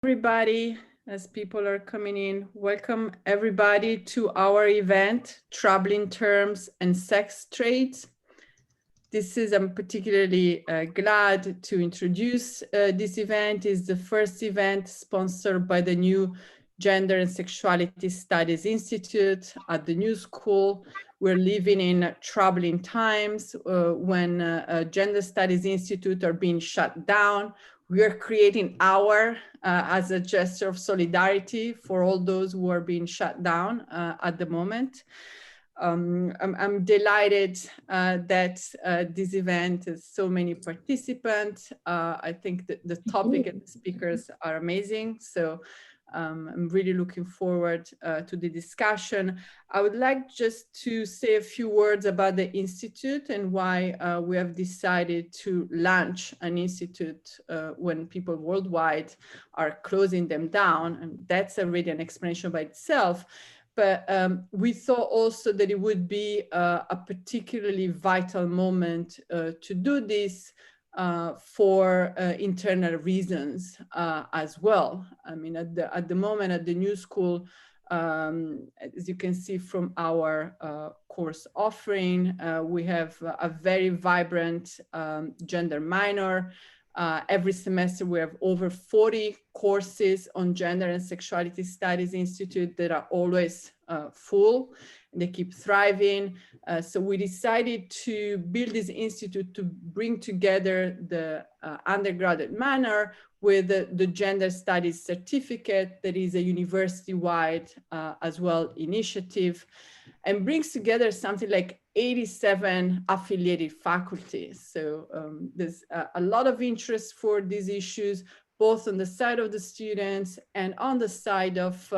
Everybody, as people are coming in, welcome everybody to our event, Troubling Terms and Sex Trades. I'm particularly glad to introduce this event. It's the first event sponsored by the new Gender and Sexuality Studies Institute at the New School. We're living in troubling times when Gender Studies Institute are being shut down. We are creating as a gesture of solidarity for all those who are being shut down at the moment. I'm delighted that this event has so many participants. I think that the topic and the speakers are amazing. So I'm really looking forward to the discussion. I would like just to say a few words about the Institute and why we have decided to launch an institute when people worldwide are closing them down. And that's already an explanation by itself. But we thought also that it would be a particularly vital moment to do this for internal reasons as well. I mean, at the moment at the New School, as you can see from our course offering, we have a very vibrant gender minor. Every semester we have over 40 courses on Gender and Sexuality Studies Institute that are always full, and they keep thriving. So we decided to build this institute to bring together the undergraduate minor with the Gender Studies Certificate that is a university-wide as well initiative, and brings together something like 87 affiliated faculties. So there's a lot of interest for these issues, both on the side of the students and on the side of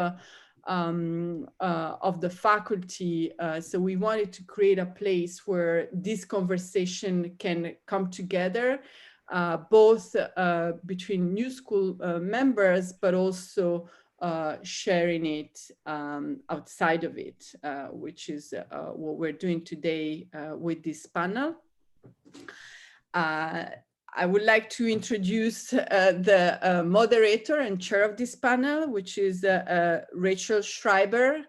the faculty. So we wanted to create a place where this conversation can come together, both between New School members, but also sharing it outside of it, which is what we're doing today with this panel. I would like to introduce the moderator and chair of this panel, which is Rachel Schreiber,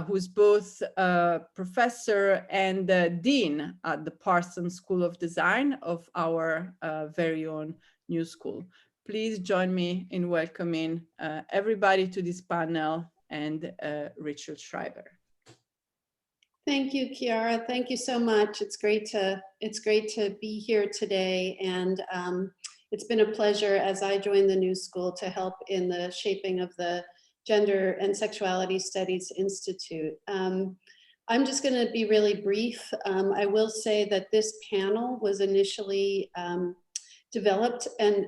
who's both a professor and dean at the Parsons School of Design of our very own New School. Please join me in welcoming everybody to this panel and Rachel Schreiber. Thank you, Chiara. Thank you so much. It's great to be here today, and it's been a pleasure as I joined the New School to help in the shaping of the Gender and Sexuality Studies Institute. I'm just going to be really brief. I will say that this panel was initially developed and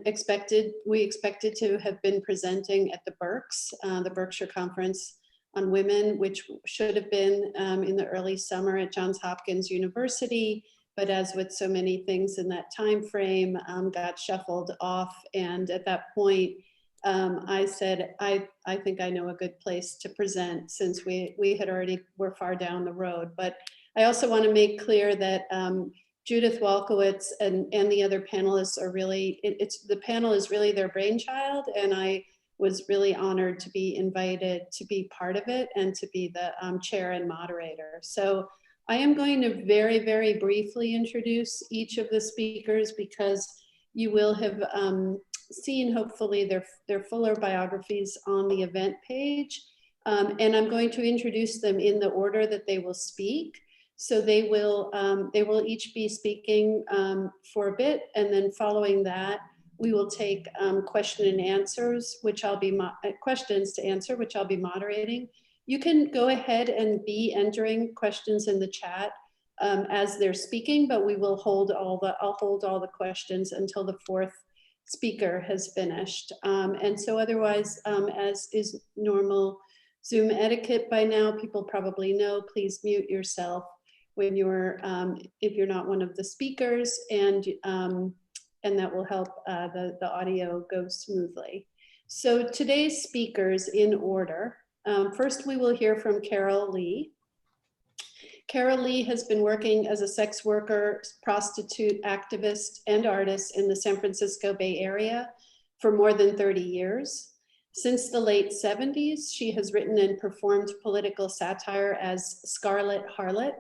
we expected to have been presenting at the the Berkshire Conference on Women, which should have been in the early summer at Johns Hopkins University, but as with so many things in that time frame, got shuffled off. And at that point, I said, I think I know a good place to present, since we had already were far down the road. But I also want to make clear that Judith Walkowitz and the other panelists are really, the panel is really their brainchild, and I was really honored to be invited to be part of it and to be the chair and moderator. So I am going to very, very briefly introduce each of the speakers, because you will have seen, hopefully, their fuller biographies on the event page. And I'm going to introduce them in the order that they will speak. So they will each be speaking for a bit, and then following that, we will take question and answers, which I'll be questions to answer, which I'll be moderating. You can go ahead and be entering questions in the chat as they're speaking, but we will I'll hold all the questions until the fourth speaker has finished. And so otherwise, as is normal Zoom etiquette by now, people probably know, please mute yourself when if you're not one of the speakers, and that will help the audio go smoothly. So today's speakers in order. First, we will hear from Carol Lee. Carol Lee has been working as a sex worker, prostitute, activist, and artist in the San Francisco Bay Area for more than 30 years. Since the late 70s, she has written and performed political satire as Scarlet Harlot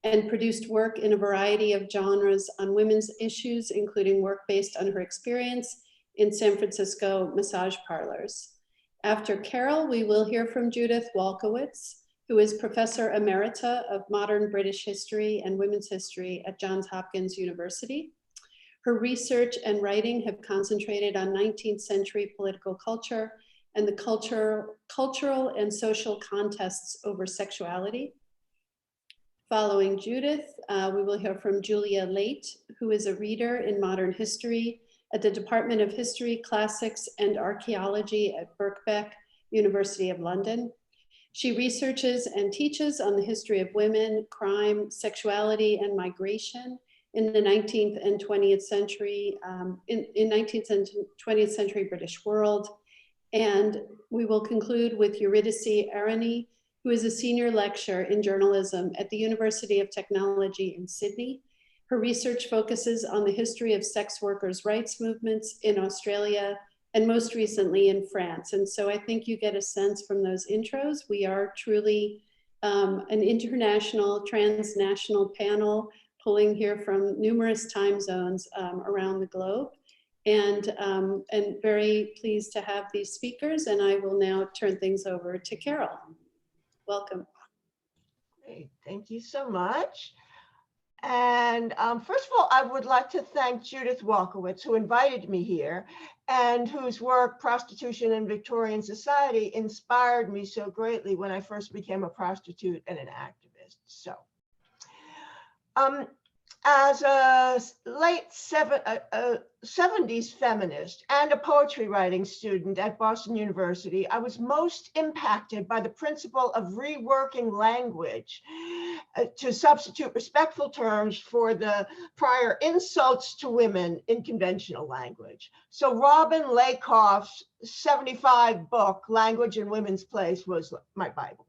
and produced work in a variety of genres on women's issues, including work based on her experience in San Francisco massage parlors. After Carol, we will hear from Judith Walkowitz, who is Professor Emerita of Modern British History and Women's History at Johns Hopkins University. Her research and writing have concentrated on 19th century political culture and the cultural and social contests over sexuality. Following Judith, we will hear from Julia Late, who is a reader in modern history at the Department of History, Classics, and Archaeology at Birkbeck, University of London. She researches and teaches on the history of women, crime, sexuality, and migration in the 19th and 20th century, in 19th and 20th century British world. And we will conclude with Eurydice Arani, who is a senior lecturer in journalism at the University of Technology in Sydney. Her research focuses on the history of sex workers' rights movements in Australia and most recently in France. And so I think you get a sense from those intros. We are truly an international, transnational panel pulling here from numerous time zones around the globe. And very pleased to have these speakers. And I will now turn things over to Carol. Welcome. Great, thank you so much. And first of all, I would like to thank Judith Walkowitz, who invited me here and whose work, Prostitution in Victorian Society, inspired me so greatly when I first became a prostitute and an activist. So, as a late 70s feminist and a poetry writing student at Boston University, I was most impacted by the principle of reworking language to substitute respectful terms for the prior insults to women in conventional language. So Robin Lakoff's 75 book, Language in Women's Place, was my Bible.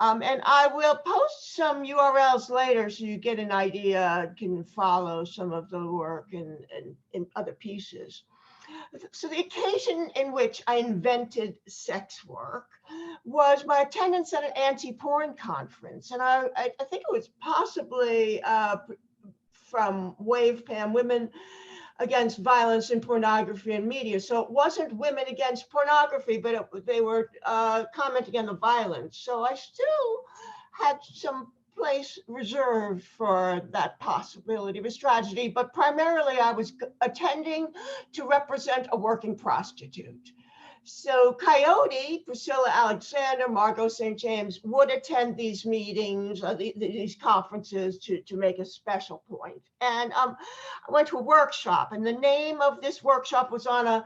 And I will post some URLs later so you get an idea, can follow some of the work in other pieces. So the occasion in which I invented sex work was my attendance at an anti-porn conference. And I think it was possibly from WavePam, Women Against Violence in Pornography and Media. So it wasn't women against pornography, but they were commenting on the violence. So I still had some place reserved for that possibility of a tragedy, but primarily I was attending to represent a working prostitute. So Coyote, Priscilla Alexander, Margot St. James would attend these meetings, these conferences to make a special point. And I went to a workshop, and the name of this workshop was on a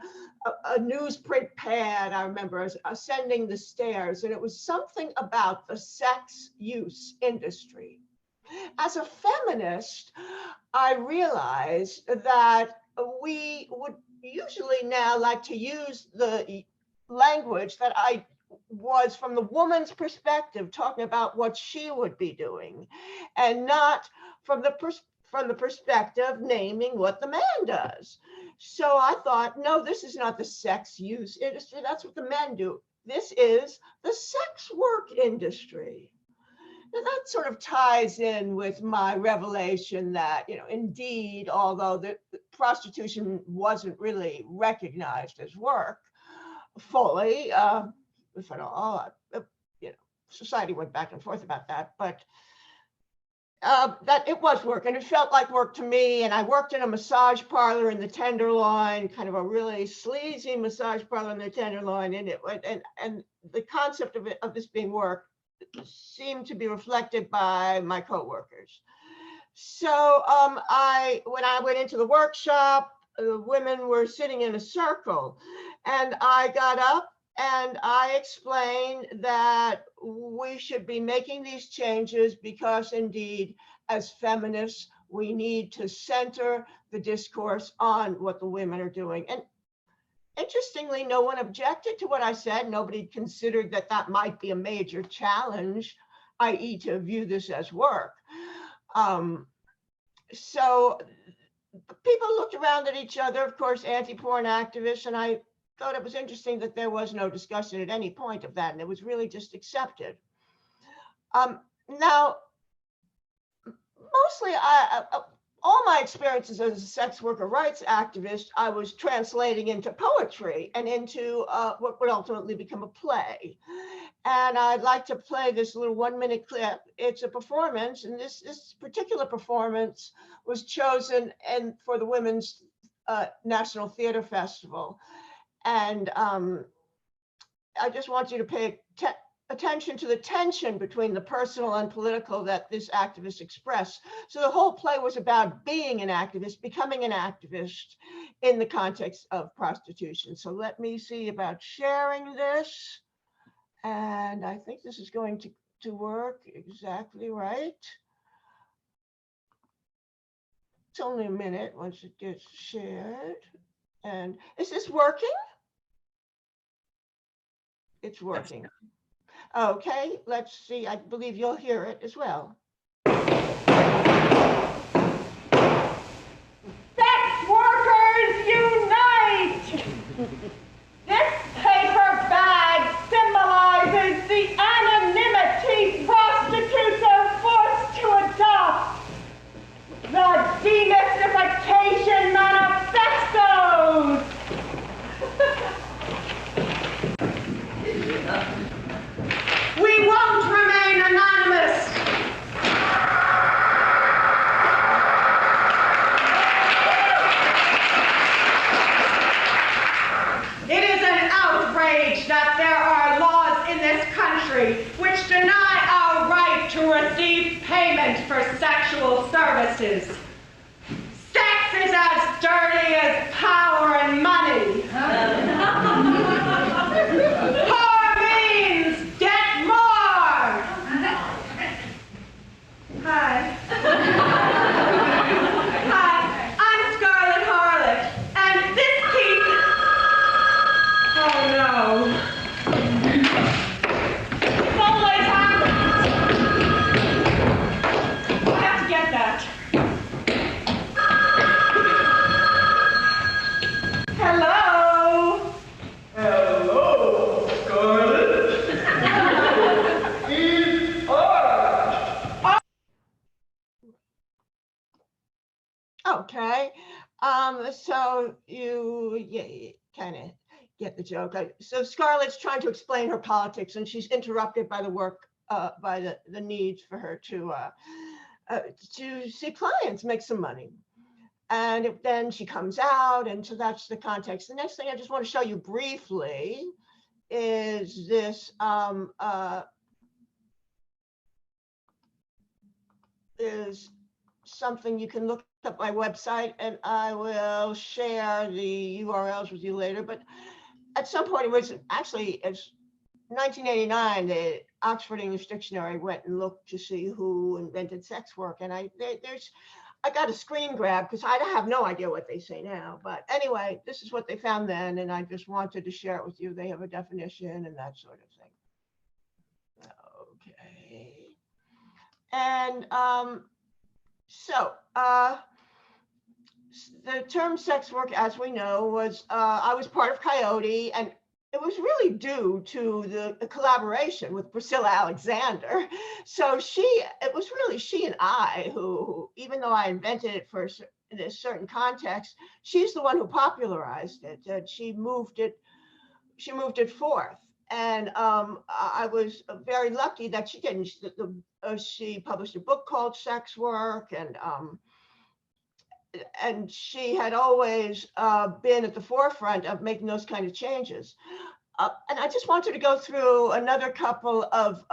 newsprint pad. I remember ascending the stairs, and it was something about the sex use industry. As a feminist, I realized that we would usually now like to use the language that I was from the woman's perspective, talking about what she would be doing, and not from the perspective naming what the man does. So I thought, no, this is not the sex use industry. That's what the men do. This is the sex work industry. And that sort of ties in with my revelation that, indeed, although the prostitution wasn't really recognized as work fully, if at all, society went back and forth about that, but that it was work, and it felt like work to me. And I worked in a massage parlor in the Tenderloin, kind of a really sleazy massage parlor in the Tenderloin, and the concept of this being work seemed to be reflected by my coworkers. So when I went into the workshop, the women were sitting in a circle, and I got up and I explained that we should be making these changes because indeed, as feminists, we need to center the discourse on what the women are doing. And interestingly, no one objected to what I said. Nobody considered that that might be a major challenge, i.e. to view this as work. So people looked around at each other, of course, anti-porn activists, and I thought it was interesting that there was no discussion at any point of that, and it was really just accepted. Now, mostly, all my experiences as a sex worker rights activist, I was translating into poetry and into what would ultimately become a play. And I'd like to play this little 1-minute clip. It's a performance, and this particular performance was chosen for the Women's National Theater Festival. And I just want you to pay attention to the tension between the personal and political that this activist expressed. So the whole play was about being an activist, becoming an activist in the context of prostitution. So let me see about sharing this. And I think this is going to work exactly right. It's only a minute once it gets shared. And is this working? It's working. Okay, let's see. I believe you'll hear it as well. Sex workers unite! This paper bag symbolizes the anonymity prostitutes are forced to adopt. The demystification manifestos! We won't remain anonymous! It is an outrage that there are laws in this country which deny our right to receive payment for sexual services. Sex is as dirty as power and money. Power means get more. Hi. Hi, I'm Scarlett Harlot, and this piece... Oh no. It's always happens. I have to get that. Hello. Hello, Scarlett. It's us. Okay, so you kind of get the joke. So Scarlett's trying to explain her politics, and she's interrupted by the work, by the need for her to see clients, make some money. And then she comes out, and so that's the context. The next thing I just want to show you briefly is this is something you can look up my website, and I will share the URLs with you later. But at some point, it was actually as 1989, the Oxford English Dictionary went and looked to see who invented sex work, and I got a screen grab because I have no idea what they say now. But anyway, this is what they found then, and I just wanted to share it with you. They have a definition and that sort of thing. Okay, and so the term sex work, as we know, was I was part of Coyote, and it was really due to the collaboration with Priscilla Alexander. So it was really she and I who, even though I invented it in a certain context, she's the one who popularized it. And she moved it forth. And I was very lucky that she didn't. She published a book called Sex Work, and she had always been at the forefront of making those kind of changes. And I just wanted to go through another couple of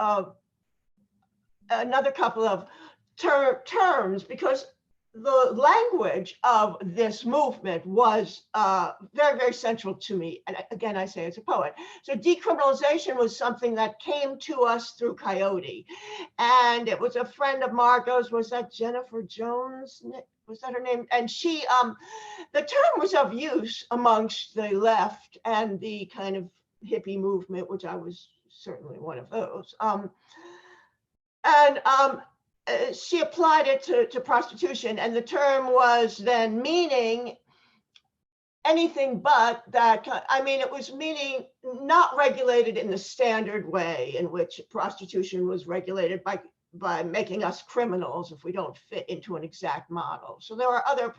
terms, because the language of this movement was very, very central to me. And again, I say as a poet. So decriminalization was something that came to us through Coyote. And it was a friend of Margot's, was that Jennifer Jones? Was that her name? And she, the term was of use amongst the left and the kind of hippie movement, which I was certainly one of those. She applied it to prostitution, and the term was then meaning anything but that. I mean, it was meaning not regulated in the standard way in which prostitution was regulated by making us criminals if we don't fit into an exact model. So there are other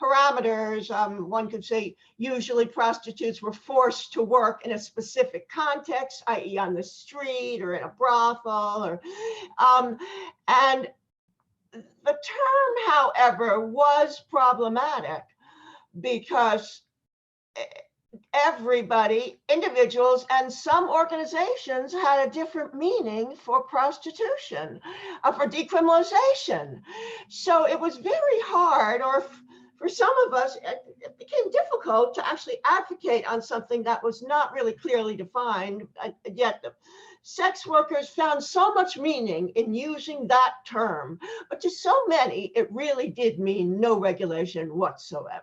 parameters. One could say usually prostitutes were forced to work in a specific context, i.e. on the street or in a brothel, or and the term, however, was problematic because everybody, individuals and some organizations had a different meaning for prostitution, for decriminalization. So it was very hard, or for some of us, it became difficult to actually advocate on something that was not really clearly defined, yet the sex workers found so much meaning in using that term, but to so many, it really did mean no regulation whatsoever.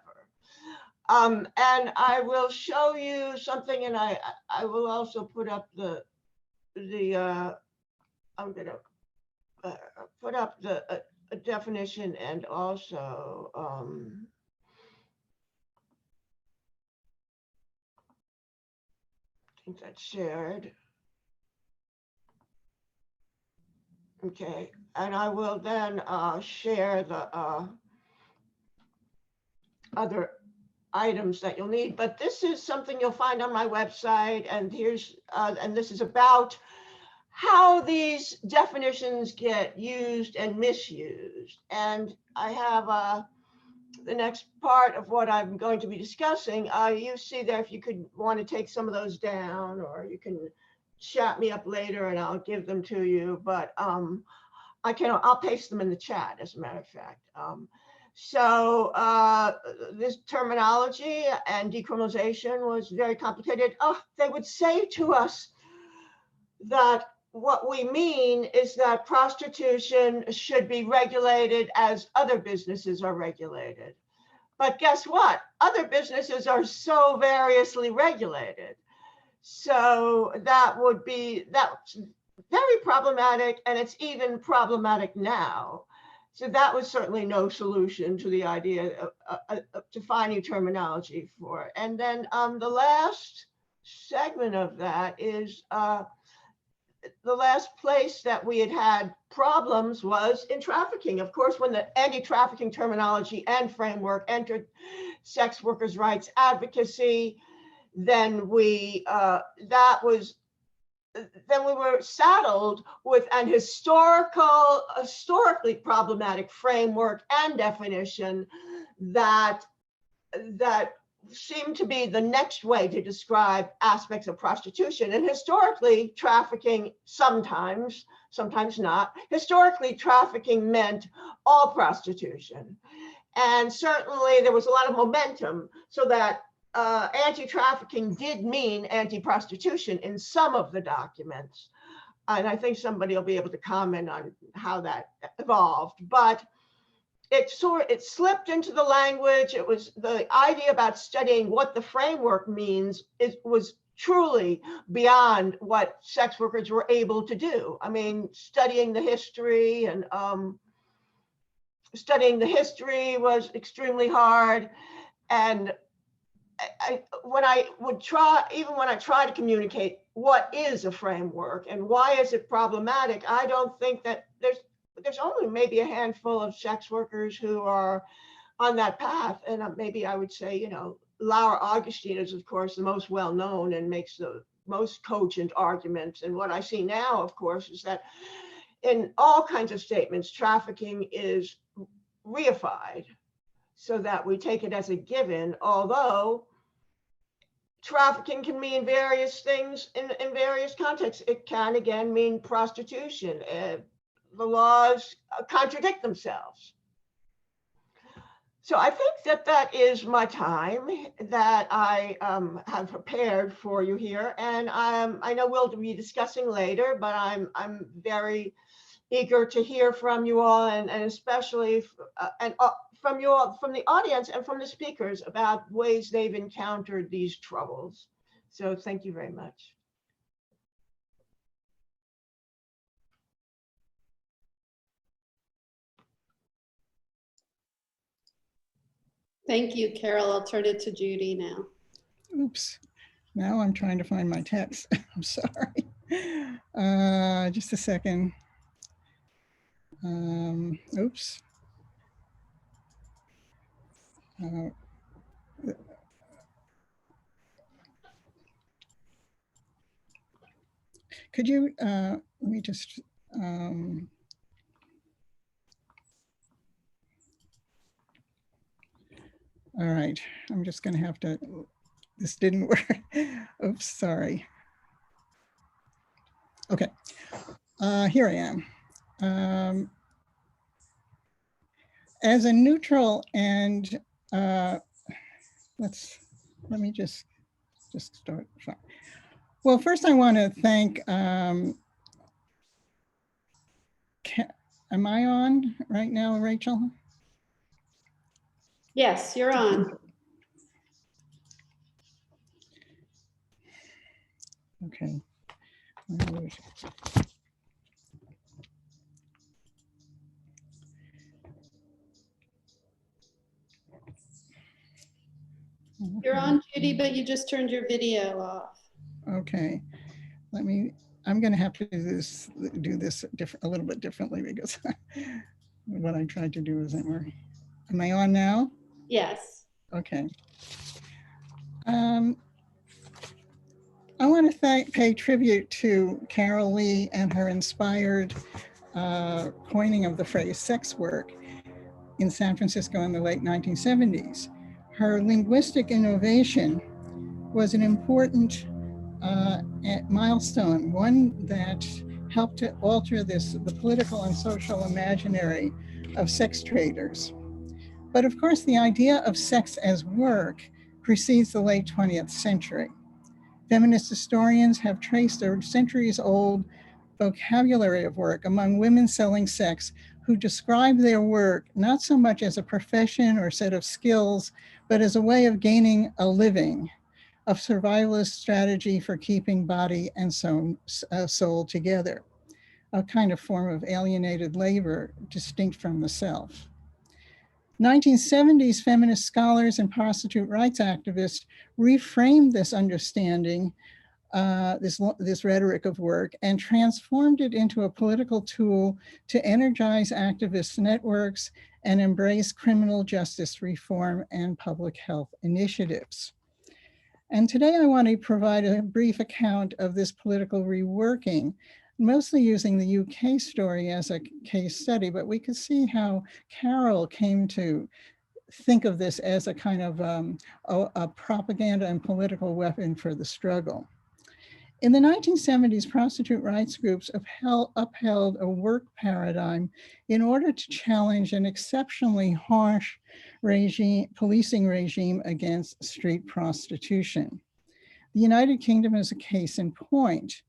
And I will show you something, and I will also put up I'm going to put up the definition, and also I think that's shared. Okay, and I will then share the other items that you'll need, but this is something you'll find on my website, and here's and this is about how these definitions get used and misused. And I have the next part of what I'm going to be discussing. You see there, if you could want to take some of those down, or you can chat me up later and I'll give them to you, but I'll paste them in the chat, as a matter of fact. So this terminology and decriminalization was very complicated. They would say to us that what we mean is that prostitution should be regulated as other businesses are regulated. But guess what? Other businesses are so variously regulated. So that's very problematic, and it's even problematic now. So that was certainly no solution to the idea of defining terminology for it. And then the last segment of that is the last place that we had problems was in trafficking. Of course, when the anti-trafficking terminology and framework entered sex workers' rights advocacy, then we were saddled with an historically problematic framework and definition that seemed to be the next way to describe aspects of prostitution. And historically, trafficking sometimes not. Historically, trafficking meant all prostitution. And certainly there was a lot of momentum so that anti-trafficking did mean anti-prostitution in some of the documents. And I think somebody will be able to comment on how that evolved. But it slipped into the language. It was the idea about studying what the framework means. It was truly beyond what sex workers were able to do. I mean, studying the history was extremely hard. And when I try to communicate what is a framework and why is it problematic, I don't think that there's only maybe a handful of sex workers who are on that path. And maybe I would say, Laura Augustine is, of course, the most well-known and makes the most cogent arguments. And what I see now, of course, is that in all kinds of statements, trafficking is reified so that we take it as a given, although trafficking can mean various things in various contexts. It can, again, mean prostitution. The laws contradict themselves. So I think that is my time that I have prepared for you here. And I know we'll be discussing later, but I'm very eager to hear from you all, and especially from you all, from the audience and from the speakers, about ways they've encountered these troubles. So thank you very much. Thank you, Carol. I'll turn it to Judy now. Oops. Now I'm trying to find my text. I'm sorry. Just a second. Oops. Could you, let me just, all right, I'm just gonna have to, this didn't work. Oops, sorry. Okay, here I am. As a neutral and, let me just start. Well, first I want to thank, am I on right now, Rachel? Yes, you're on. Okay. You're on, Judy, but you just turned your video off. Okay, I'm going to have to do this a little bit differently because what I tried to do isn't working. Am I on now? Yes. Okay. I want to pay tribute to Carol Lee and her inspired coining of the phrase sex work in San Francisco in the late 1970s. Her linguistic innovation was an important milestone, one that helped to alter the political and social imaginary of sex traders. But of course, the idea of sex as work precedes the late 20th century. Feminist historians have traced a centuries-old vocabulary of work among women selling sex who describe their work not so much as a profession or set of skills, but as a way of gaining a living, a survivalist strategy for keeping body and soul together, a kind of form of alienated labor distinct from the self. 1970s feminist scholars and prostitute rights activists reframed this understanding, this rhetoric of work, and transformed it into a political tool to energize activist networks and embrace criminal justice reform and public health initiatives. And today I want to provide a brief account of this political reworking, mostly using the UK story as a case study, but we could see how Carol came to think of this as a kind of a propaganda and political weapon for the struggle. In the 1970s, prostitute rights groups upheld a work paradigm in order to challenge an exceptionally harsh policing regime against street prostitution. The United Kingdom is a case in point.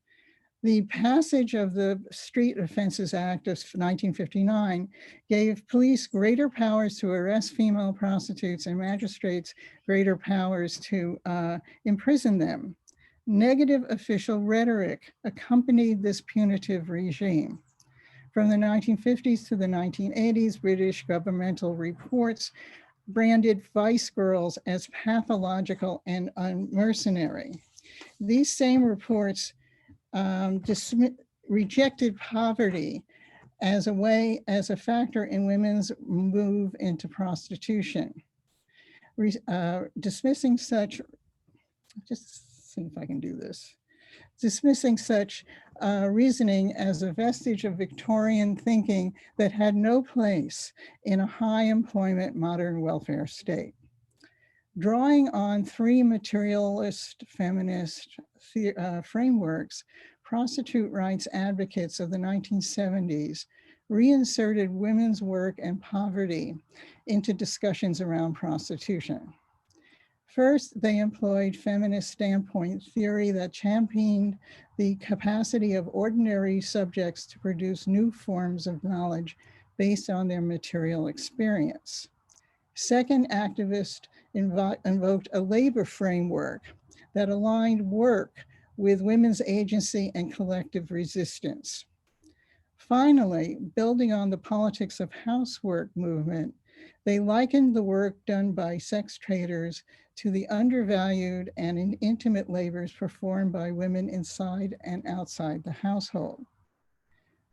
The passage of the Street Offences Act of 1959 gave police greater powers to arrest female prostitutes and magistrates greater powers to imprison them. Negative official rhetoric accompanied this punitive regime. From the 1950s to the 1980s, British governmental reports branded vice girls as pathological and unmercenary. These same reports rejected poverty as a factor in women's move into prostitution. Dismissing such reasoning as a vestige of Victorian thinking that had no place in a high employment modern welfare state. Drawing on three materialist feminist frameworks, prostitute rights advocates of the 1970s reinserted women's work and poverty into discussions around prostitution. First, they employed feminist standpoint theory that championed the capacity of ordinary subjects to produce new forms of knowledge based on their material experience. Second, activists invoked a labor framework that aligned work with women's agency and collective resistance. Finally, building on the politics of housework movement, They likened the work done by sex traders to the undervalued and intimate labors performed by women inside and outside the household.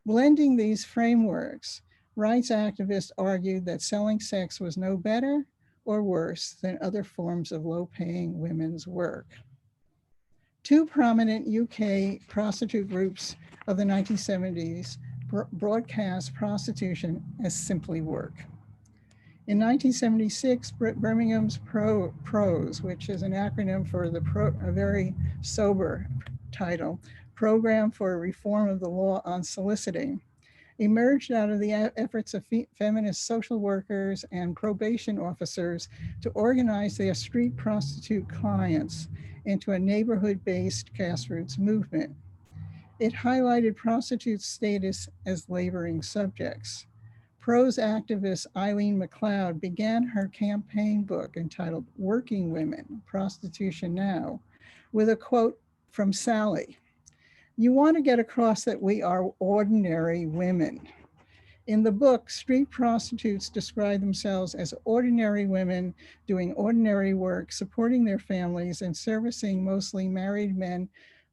Blending these frameworks, rights activists argued that selling sex was no better or worse than other forms of low-paying women's work. Two prominent UK prostitute groups of the 1970s broadcast prostitution as simply work. In 1976, Birmingham's PROS, which is an acronym for a very sober title, Program for Reform of the Law on Soliciting, emerged out of the efforts of feminist social workers and probation officers to organize their street prostitute clients into a neighborhood-based grassroots movement. It highlighted prostitutes' status as laboring subjects. PROS activist Eileen McLeod began her campaign book entitled Working Women, Prostitution Now, with a quote from Sally. "You want to get across that we are ordinary women." In the book, street prostitutes describe themselves as ordinary women doing ordinary work, supporting their families and servicing mostly married men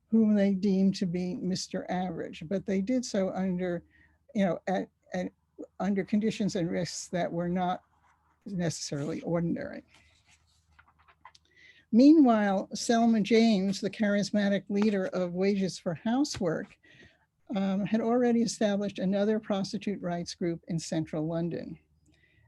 whom they deemed to be Mr. Average, but they did so under, under conditions and risks that were not necessarily ordinary. Meanwhile, Selma James, the charismatic leader of Wages for Housework, had already established another prostitute rights group in central London.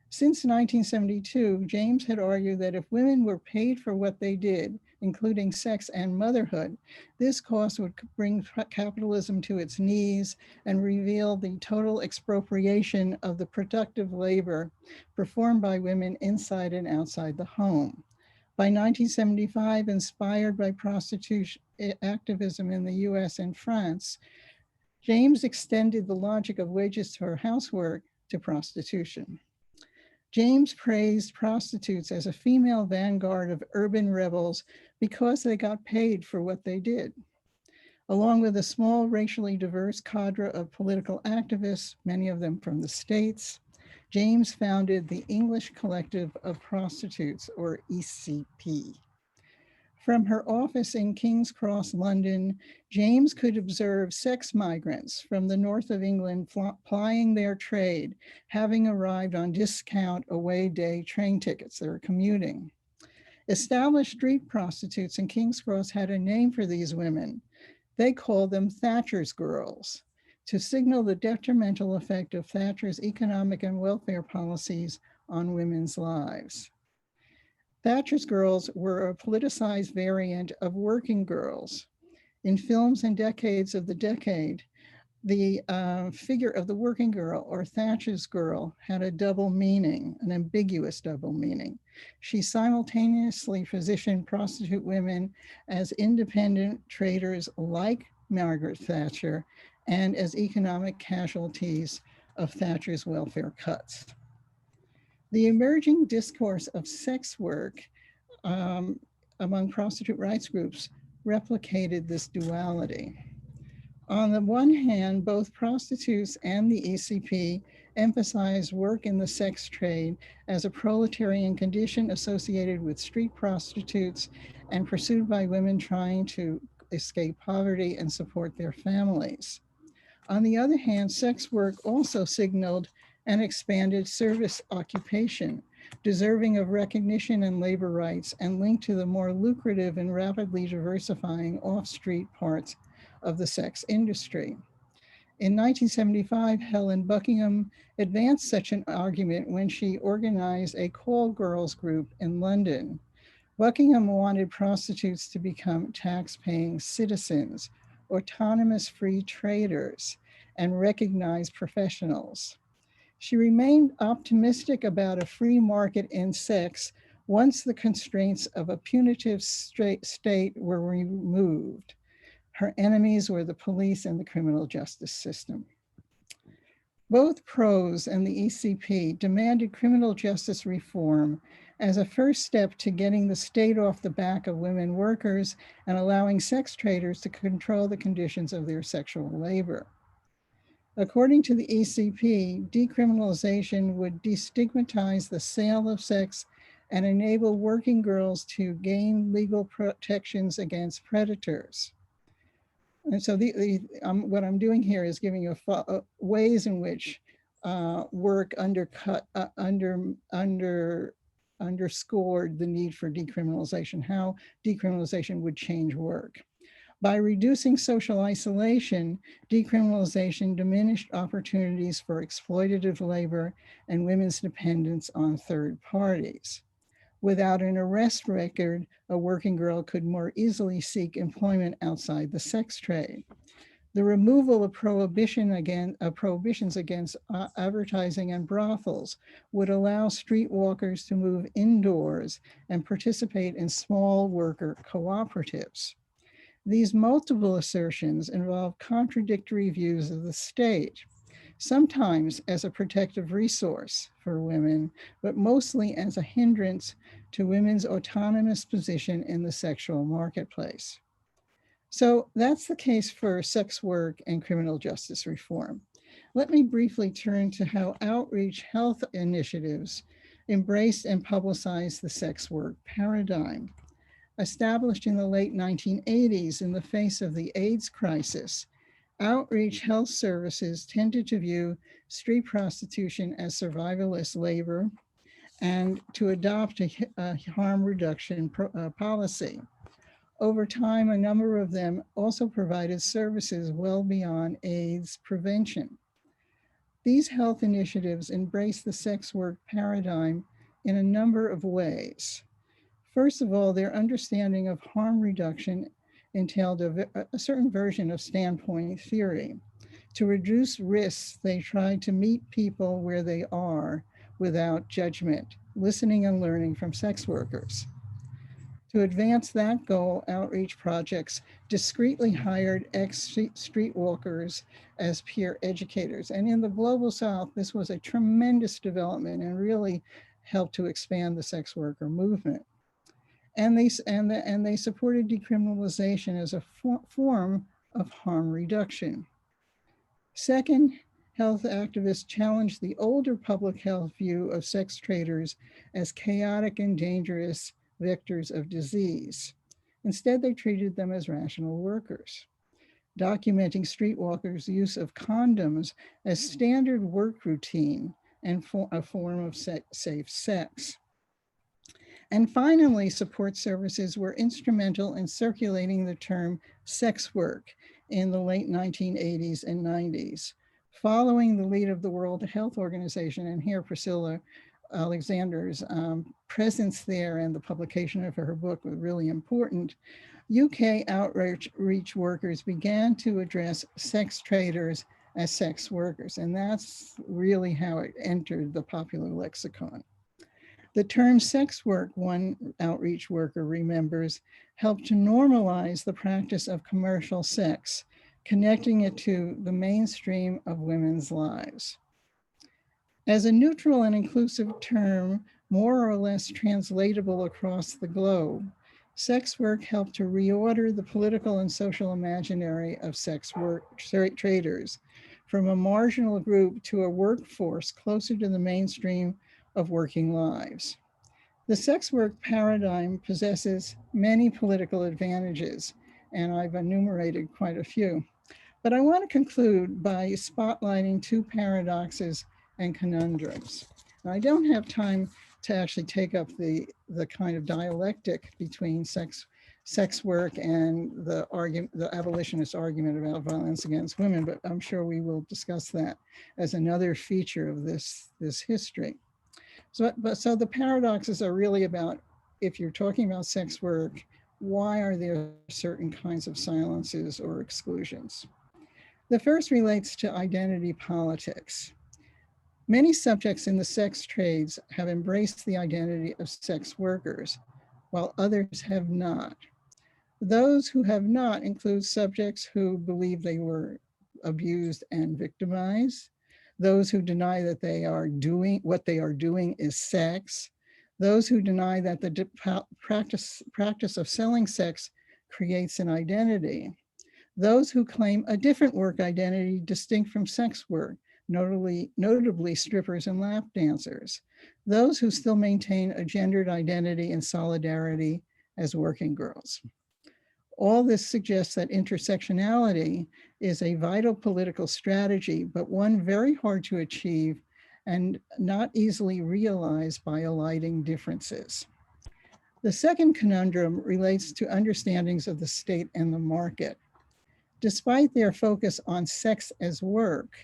Since 1972, James had argued that if women were paid for what they did, including sex and motherhood, this cost would bring capitalism to its knees and reveal the total expropriation of the productive labor performed by women inside and outside the home. By 1975, inspired by prostitution activism in the US and France, James extended the logic of wages for housework to prostitution. James praised prostitutes as a female vanguard of urban rebels because they got paid for what they did. Along with a small racially diverse cadre of political activists, many of them from the States, James founded the English Collective of Prostitutes, or ECP. From her office in King's Cross, London, James could observe sex migrants from the north of England plying their trade, having arrived on discount away day train tickets. They were commuting. Established street prostitutes in King's Cross had a name for these women. They called them Thatcher's girls, to signal the detrimental effect of Thatcher's economic and welfare policies on women's lives. Thatcher's girls were a politicized variant of working girls. In films and decades of the decade, the figure of the working girl or Thatcher's girl had a double meaning, an ambiguous double meaning. She simultaneously positioned prostitute women as independent traders like Margaret Thatcher and as economic casualties of Thatcher's welfare cuts. The emerging discourse of sex work among prostitute rights groups replicated this duality. On the one hand, both prostitutes and the ECP emphasized work in the sex trade as a proletarian condition associated with street prostitutes and pursued by women trying to escape poverty and support their families. On the other hand, sex work also signaled an expanded service occupation, deserving of recognition and labor rights and linked to the more lucrative and rapidly diversifying off-street parts of the sex industry. In 1975, Helen Buckingham advanced such an argument when she organized a call girls group in London. Buckingham wanted prostitutes to become tax-paying citizens, autonomous free traders, and recognized professionals. She remained optimistic about a free market in sex once the constraints of a punitive state were removed. Her enemies were the police and the criminal justice system. Both PROS and the ECP demanded criminal justice reform as a first step to getting the state off the back of women workers and allowing sex traders to control the conditions of their sexual labor. According to the ECP, decriminalization would destigmatize the sale of sex and enable working girls to gain legal protections against predators. And so what I'm doing here is giving you ways in which work underscored the need for decriminalization, how decriminalization would change work. By reducing social isolation, decriminalization diminished opportunities for exploitative labor and women's dependence on third parties. Without an arrest record, a working girl could more easily seek employment outside the sex trade. The removal of prohibitions against advertising and brothels would allow streetwalkers to move indoors and participate in small worker cooperatives. These multiple assertions involve contradictory views of the state, sometimes as a protective resource for women, but mostly as a hindrance to women's autonomous position in the sexual marketplace. So that's the case for sex work and criminal justice reform. Let me briefly turn to how outreach health initiatives embraced and publicized the sex work paradigm. Established in the late 1980s in the face of the AIDS crisis, outreach health services tended to view street prostitution as survivalist labor and to adopt a harm reduction policy. Over time, a number of them also provided services well beyond AIDS prevention. These health initiatives embrace the sex work paradigm in a number of ways. First of all, their understanding of harm reduction entailed a certain version of standpoint theory. To reduce risks, they tried to meet people where they are without judgment, listening and learning from sex workers. To advance that goal, outreach projects discreetly hired ex-streetwalkers as peer educators. And in the Global South, this was a tremendous development and really helped to expand the sex worker movement. And they supported decriminalization as a form of harm reduction. Second, health activists challenged the older public health view of sex traders as chaotic and dangerous vectors of disease. Instead, they treated them as rational workers, documenting streetwalkers' use of condoms as standard work routine and a form of safe sex. And finally, support services were instrumental in circulating the term sex work in the late 1980s and 90s. Following the lead of the World Health Organization, and here Priscilla Alexander's presence there and the publication of her book was really important, UK outreach workers began to address sex traders as sex workers, and that's really how it entered the popular lexicon. The term sex work, one outreach worker remembers, helped to normalize the practice of commercial sex, connecting it to the mainstream of women's lives. As a neutral and inclusive term, more or less translatable across the globe, sex work helped to reorder the political and social imaginary of sex work traders from a marginal group to a workforce closer to the mainstream of working lives. The sex work paradigm possesses many political advantages, and I've enumerated quite a few. But I want to conclude by spotlighting two paradoxes and conundrums. Now, I don't have time to actually take up the kind of dialectic between sex work and the abolitionist argument about violence against women, but I'm sure we will discuss that as another feature of this history. So the paradoxes are really about, if you're talking about sex work, why are there certain kinds of silences or exclusions? The first relates to identity politics. Many subjects in the sex trades have embraced the identity of sex workers, while others have not. Those who have not include subjects who believe they were abused and victimized, those who deny that what they are doing is sex, those who deny that the practice of selling sex creates an identity, those who claim a different work identity distinct from sex work, notably strippers and lap dancers, those who still maintain a gendered identity and solidarity as working girls. All this suggests that intersectionality is a vital political strategy, but one very hard to achieve and not easily realized by eliding differences. The second conundrum relates to understandings of the state and the market. Despite their focus on sex as work,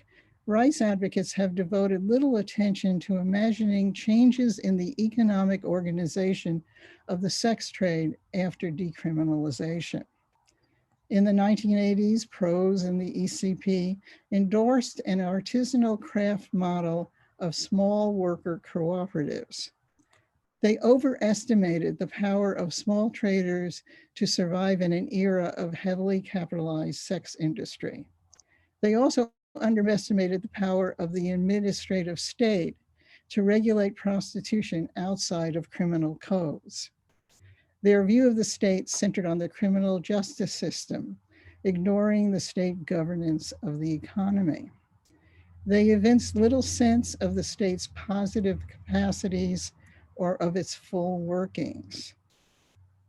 rights advocates have devoted little attention to imagining changes in the economic organization of the sex trade after decriminalization. In the 1980s, PROS and the ECP endorsed an artisanal craft model of small worker cooperatives. They overestimated the power of small traders to survive in an era of heavily capitalized sex industry. They also underestimated the power of the administrative state to regulate prostitution outside of criminal codes. Their view of the state centered on the criminal justice system, ignoring the state governance of the economy. They evinced little sense of the state's positive capacities or of its full workings.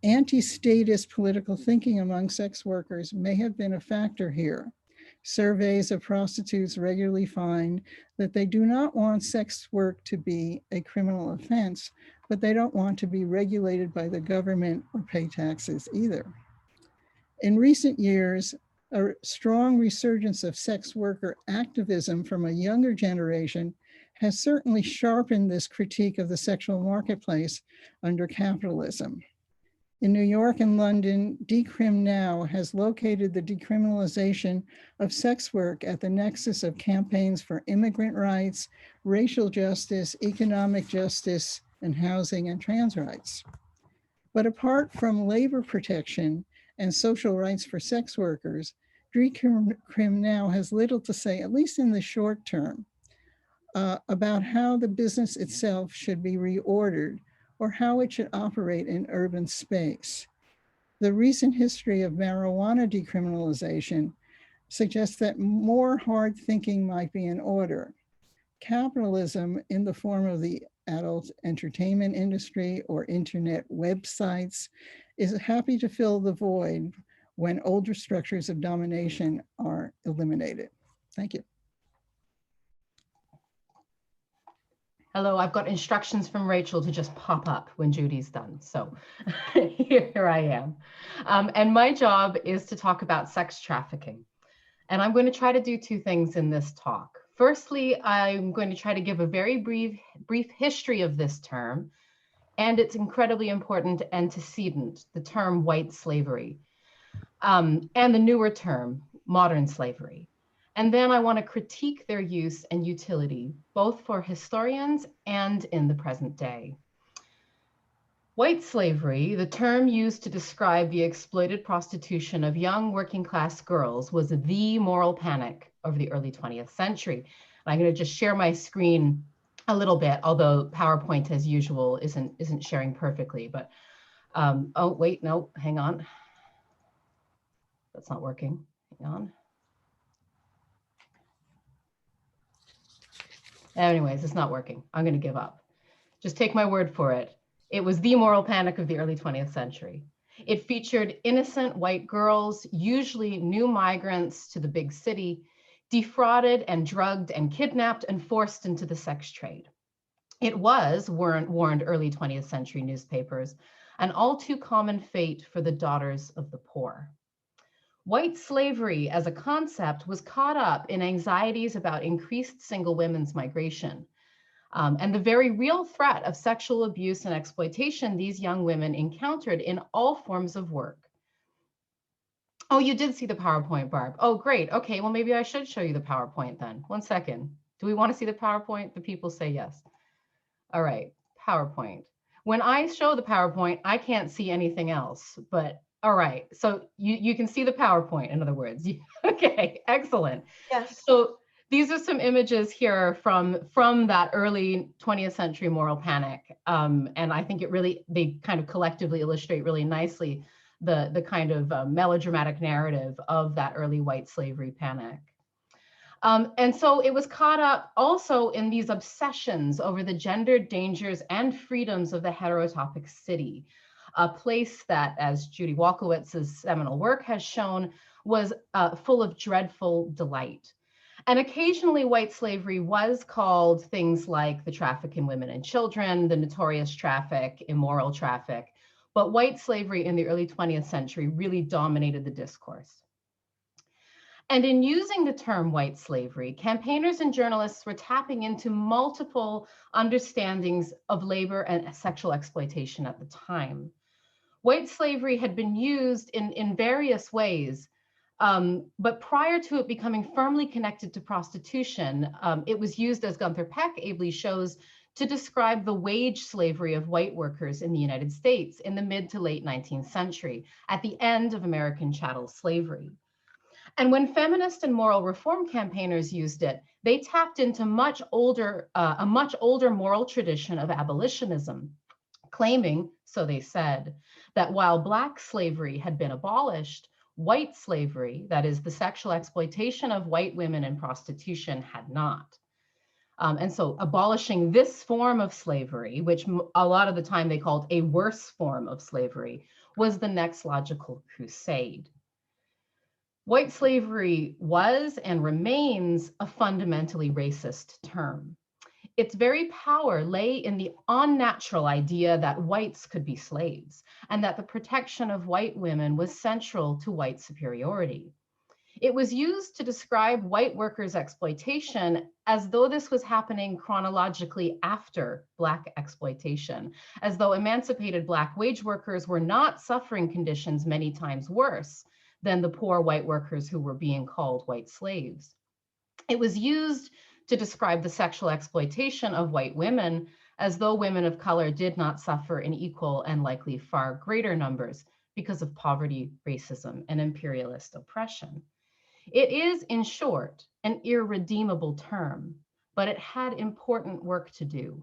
Anti-statist political thinking among sex workers may have been a factor here. Surveys of prostitutes regularly find that they do not want sex work to be a criminal offense, but they don't want to be regulated by the government or pay taxes either. In recent years, a strong resurgence of sex worker activism from a younger generation has certainly sharpened this critique of the sexual marketplace under capitalism. In New York and London, Decrim Now has located the decriminalization of sex work at the nexus of campaigns for immigrant rights, racial justice, economic justice, and housing and trans rights. But apart from labor protection and social rights for sex workers, Decrim Now has little to say, at least in the short term, about how the business itself should be reordered or how it should operate in urban space. The recent history of marijuana decriminalization suggests that more hard thinking might be in order. Capitalism in the form of the adult entertainment industry or internet websites is happy to fill the void when older structures of domination are eliminated. Thank you. Hello, I've got instructions from Rachel to just pop up when Judy's done. So here I am. And my job is to talk about sex trafficking. And I'm going to try to do two things in this talk. Firstly, I'm going to try to give a very brief history of this term and its incredibly important antecedent, the term white slavery, and the newer term, modern slavery. And then I want to critique their use and utility, both for historians and in the present day. White slavery, the term used to describe the exploited prostitution of young working class girls, was the moral panic of the early 20th century. And I'm going to just share my screen a little bit, although PowerPoint, as usual, isn't sharing perfectly. But oh wait, no, hang on, that's not working. Hang on. Anyways, it's not working. I'm going to give up. Just take my word for it. It was the moral panic of the early 20th century. It featured innocent white girls, usually new migrants to the big city, defrauded and drugged and kidnapped and forced into the sex trade. It was, warned early 20th century newspapers, an all too common fate for the daughters of the poor. White slavery as a concept was caught up in anxieties about increased single women's migration and the very real threat of sexual abuse and exploitation these young women encountered in all forms of work. Oh, you did see the PowerPoint, Barb. Oh, great. Okay, well, maybe I should show you the PowerPoint then. 1 second. Do we want to see the PowerPoint? The people say yes. All right, PowerPoint. When I show the PowerPoint, I can't see anything else, but all right, so you can see the PowerPoint, in other words. Okay, excellent. Yes. So these are some images here from that early 20th century moral panic. And I think they kind of collectively illustrate really nicely the kind of melodramatic narrative of that early white slavery panic. And so it was caught up also in these obsessions over the gendered dangers and freedoms of the heterotopic city, a place that, as Judith Walkowitz's seminal work has shown, was full of dreadful delight. And occasionally white slavery was called things like the traffic in women and children, the notorious traffic, immoral traffic, but white slavery in the early 20th century really dominated the discourse. And in using the term white slavery, campaigners and journalists were tapping into multiple understandings of labor and sexual exploitation at the time. White slavery had been used in various ways, but prior to it becoming firmly connected to prostitution, it was used, as Gunther Peck ably shows, to describe the wage slavery of white workers in the United States in the mid to late 19th century, at the end of American chattel slavery. And when feminist and moral reform campaigners used it, they tapped into a much older moral tradition of abolitionism, claiming, so they said, that while Black slavery had been abolished, white slavery, that is the sexual exploitation of white women in prostitution, had not. And so abolishing this form of slavery, which a lot of the time they called a worse form of slavery, was the next logical crusade. White slavery was and remains a fundamentally racist term. Its very power lay in the unnatural idea that whites could be slaves and that the protection of white women was central to white superiority. It was used to describe white workers' exploitation as though this was happening chronologically after Black exploitation, as though emancipated Black wage workers were not suffering conditions many times worse than the poor white workers who were being called white slaves. It was used to describe the sexual exploitation of white women as though women of color did not suffer in equal and likely far greater numbers because of poverty, racism, and imperialist oppression. It is, in short, an irredeemable term, but it had important work to do.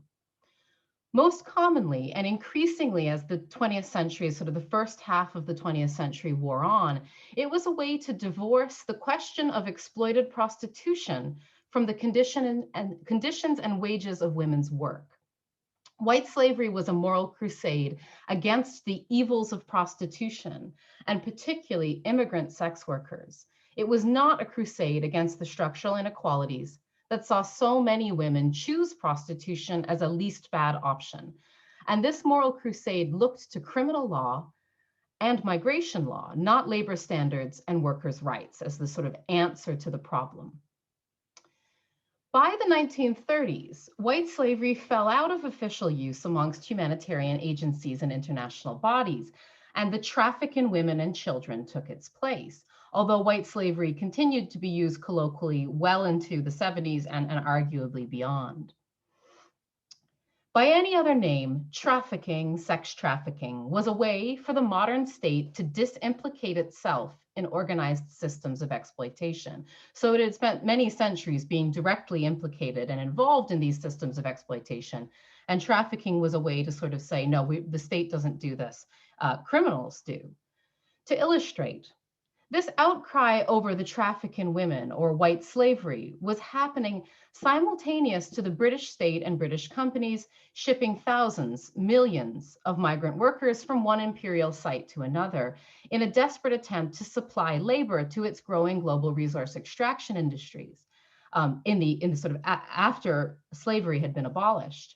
Most commonly and increasingly as the 20th century, sort of the first half of the 20th century wore on, it was a way to divorce the question of exploited prostitution from the conditions and wages of women's work. White slavery was a moral crusade against the evils of prostitution, and particularly immigrant sex workers. It was not a crusade against the structural inequalities that saw so many women choose prostitution as a least bad option. And this moral crusade looked to criminal law and migration law, not labor standards and workers' rights, as the sort of answer to the problem. By the 1930s, white slavery fell out of official use amongst humanitarian agencies and international bodies, and the traffic in women and children took its place, although white slavery continued to be used colloquially well into the 70s and arguably beyond. By any other name, trafficking, sex trafficking, was a way for the modern state to disimplicate itself in organized systems of exploitation. So it had spent many centuries being directly implicated and involved in these systems of exploitation. And trafficking was a way to sort of say, no, the state doesn't do this, criminals do. To illustrate, this outcry over the traffic in women, or white slavery, was happening simultaneous to the British state and British companies shipping thousands, millions of migrant workers from one imperial site to another in a desperate attempt to supply labor to its growing global resource extraction industries in the sort of after slavery had been abolished.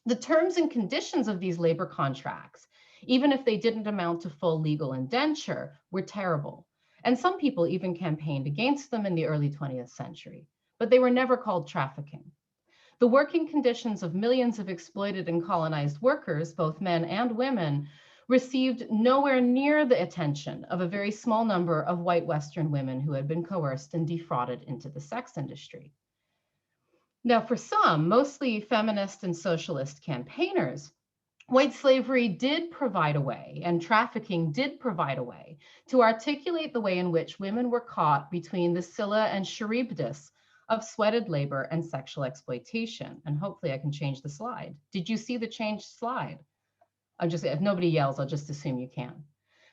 The terms and conditions of these labor contracts, even if they didn't amount to full legal indenture, were terrible. And some people even campaigned against them in the early 20th century, but they were never called trafficking. The working conditions of millions of exploited and colonized workers, both men and women, received nowhere near the attention of a very small number of white Western women who had been coerced and defrauded into the sex industry. Now, for some, mostly feminist and socialist campaigners, white slavery did provide a way, and trafficking did provide a way, to articulate the way in which women were caught between the Scylla and Charybdis of sweated labor and sexual exploitation. And hopefully I can change the slide. Did you see the changed slide? If nobody yells, I'll just assume you can.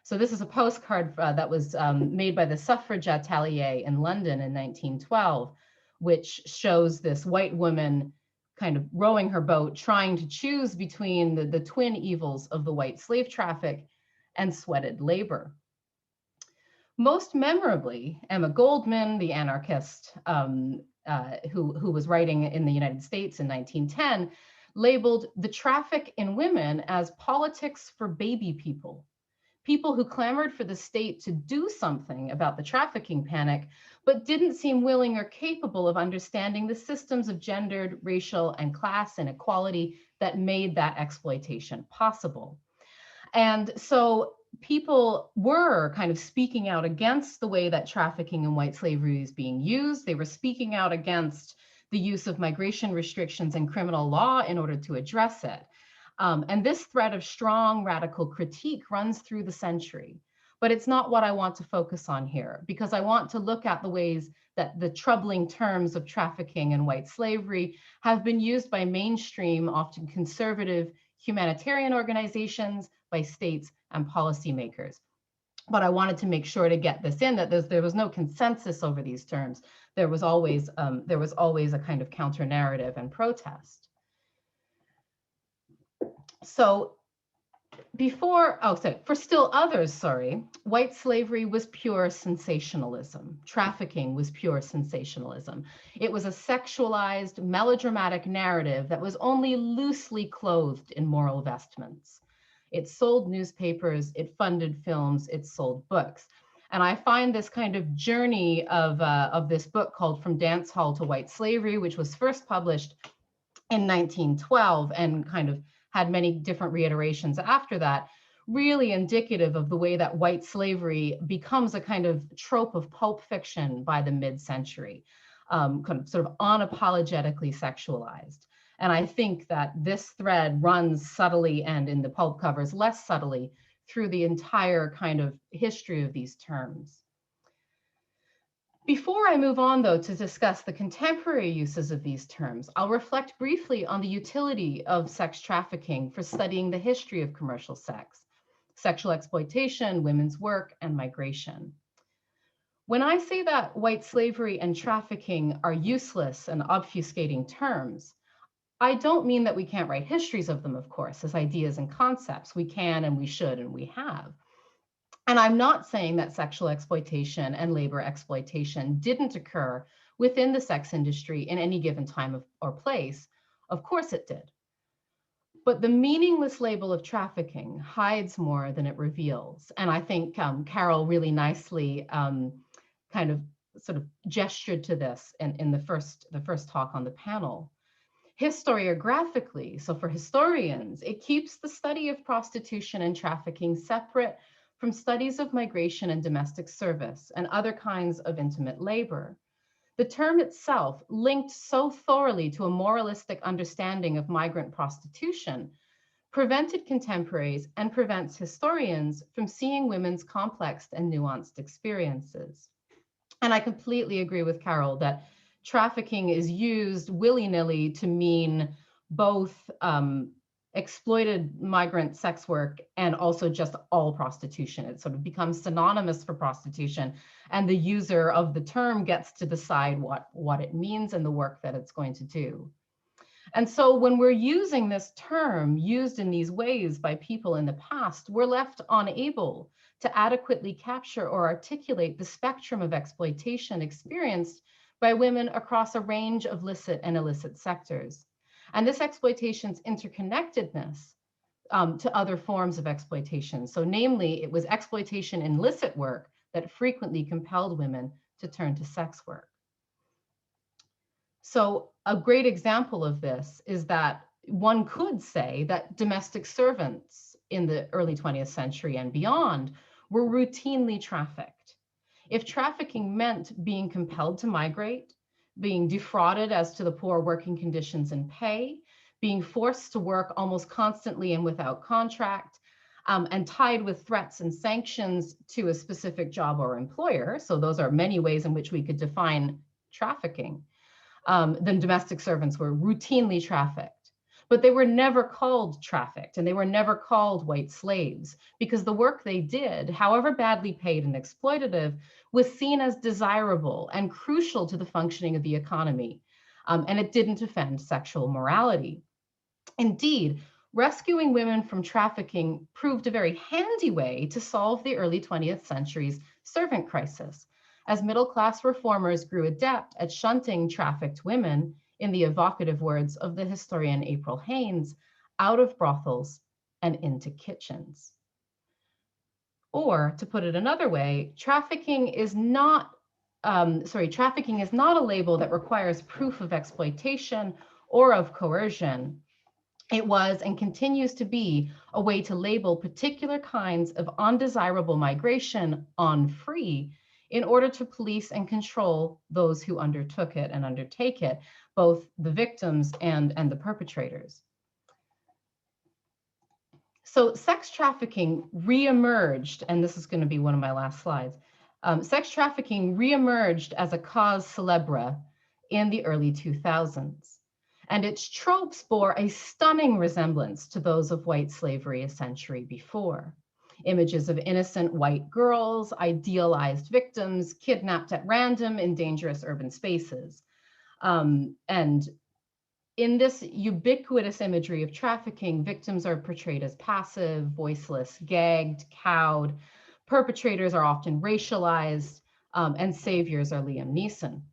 So this is a postcard that was made by the Suffrage Atelier in London in 1912, which shows this white woman kind of rowing her boat, trying to choose between the twin evils of the white slave traffic and sweated labor. Most memorably, Emma Goldman, the anarchist who was writing in the United States in 1910, labeled the traffic in women as politics for baby people. People who clamored for the state to do something about the trafficking panic, but didn't seem willing or capable of understanding the systems of gendered, racial, and class inequality that made that exploitation possible. And so people were kind of speaking out against the way that trafficking and white slavery is being used. They were speaking out against the use of migration restrictions and criminal law in order to address it. And this thread of strong radical critique runs through the century, but it's not what I want to focus on here, because I want to look at the ways that the troubling terms of trafficking and white slavery have been used by mainstream, often conservative humanitarian organizations, by states and policymakers. But I wanted to make sure to get this in, that there was no consensus over these terms. There was always a kind of counter narrative and protest. So for still others, white slavery was pure sensationalism. Trafficking was pure sensationalism. It was a sexualized, melodramatic narrative that was only loosely clothed in moral vestments. It sold newspapers, it funded films, it sold books. And I find this kind of journey of this book called From Dance Hall to White Slavery, which was first published in 1912 and kind of had many different reiterations after that, really indicative of the way that white slavery becomes a kind of trope of pulp fiction by the mid-century, kind of sort of unapologetically sexualized. And I think that this thread runs subtly and in the pulp covers less subtly through the entire kind of history of these terms. Before I move on, though, to discuss the contemporary uses of these terms, I'll reflect briefly on the utility of sex trafficking for studying the history of commercial sex, sexual exploitation, women's work, and migration. When I say that white slavery and trafficking are useless and obfuscating terms, I don't mean that we can't write histories of them, of course, as ideas and concepts. We can and we should and we have. And I'm not saying that sexual exploitation and labor exploitation didn't occur within the sex industry in any given time or place. Of course it did. But the meaningless label of trafficking hides more than it reveals. And I think Carol really nicely kind of sort of gestured to this in the first talk on the panel. Historiographically, so for historians, it keeps the study of prostitution and trafficking separate from studies of migration and domestic service and other kinds of intimate labor. The term itself, linked so thoroughly to a moralistic understanding of migrant prostitution, prevented contemporaries and prevents historians from seeing women's complex and nuanced experiences. And I completely agree with Carol that trafficking is used willy-nilly to mean both exploited migrant sex work and also just all prostitution. It sort of becomes synonymous for prostitution, and the user of the term gets to decide what it means and the work that it's going to do. And so when we're using this term used in these ways by people in the past, we're left unable to adequately capture or articulate the spectrum of exploitation experienced by women across a range of licit and illicit sectors. And this exploitation's interconnectedness to other forms of exploitation. So namely, it was exploitation in licit work that frequently compelled women to turn to sex work. So a great example of this is that one could say that domestic servants in the early 20th century and beyond were routinely trafficked. If trafficking meant being compelled to migrate, being defrauded as to the poor working conditions and pay, being forced to work almost constantly and without contract, and tied with threats and sanctions to a specific job or employer, so those are many ways in which we could define trafficking, then domestic servants were routinely trafficked. but they were never called trafficked and they were never called white slaves because the work they did, however badly paid and exploitative, was seen as desirable and crucial to the functioning of the economy. And it didn't offend sexual morality. Indeed, rescuing women from trafficking proved a very handy way to solve the early 20th century's servant crisis, as middle-class reformers grew adept at shunting trafficked women, in the evocative words of the historian April Haynes, out of brothels and into kitchens. Or, to put it another way, trafficking is not a label that requires proof of exploitation or of coercion. It was and continues to be a way to label particular kinds of undesirable migration on free in order to police and control those who undertook it and undertake it, both the victims and the perpetrators. So sex trafficking reemerged, and this is going to be one of my last slides. Sex trafficking reemerged as a cause célèbre in the early 2000s. And its tropes bore a stunning resemblance to those of white slavery a century before. Images of innocent white girls, idealized victims, kidnapped at random in dangerous urban spaces. And in this ubiquitous imagery of trafficking, victims are portrayed as passive, voiceless, gagged, cowed. Perpetrators are often racialized, and saviors are Liam Neeson.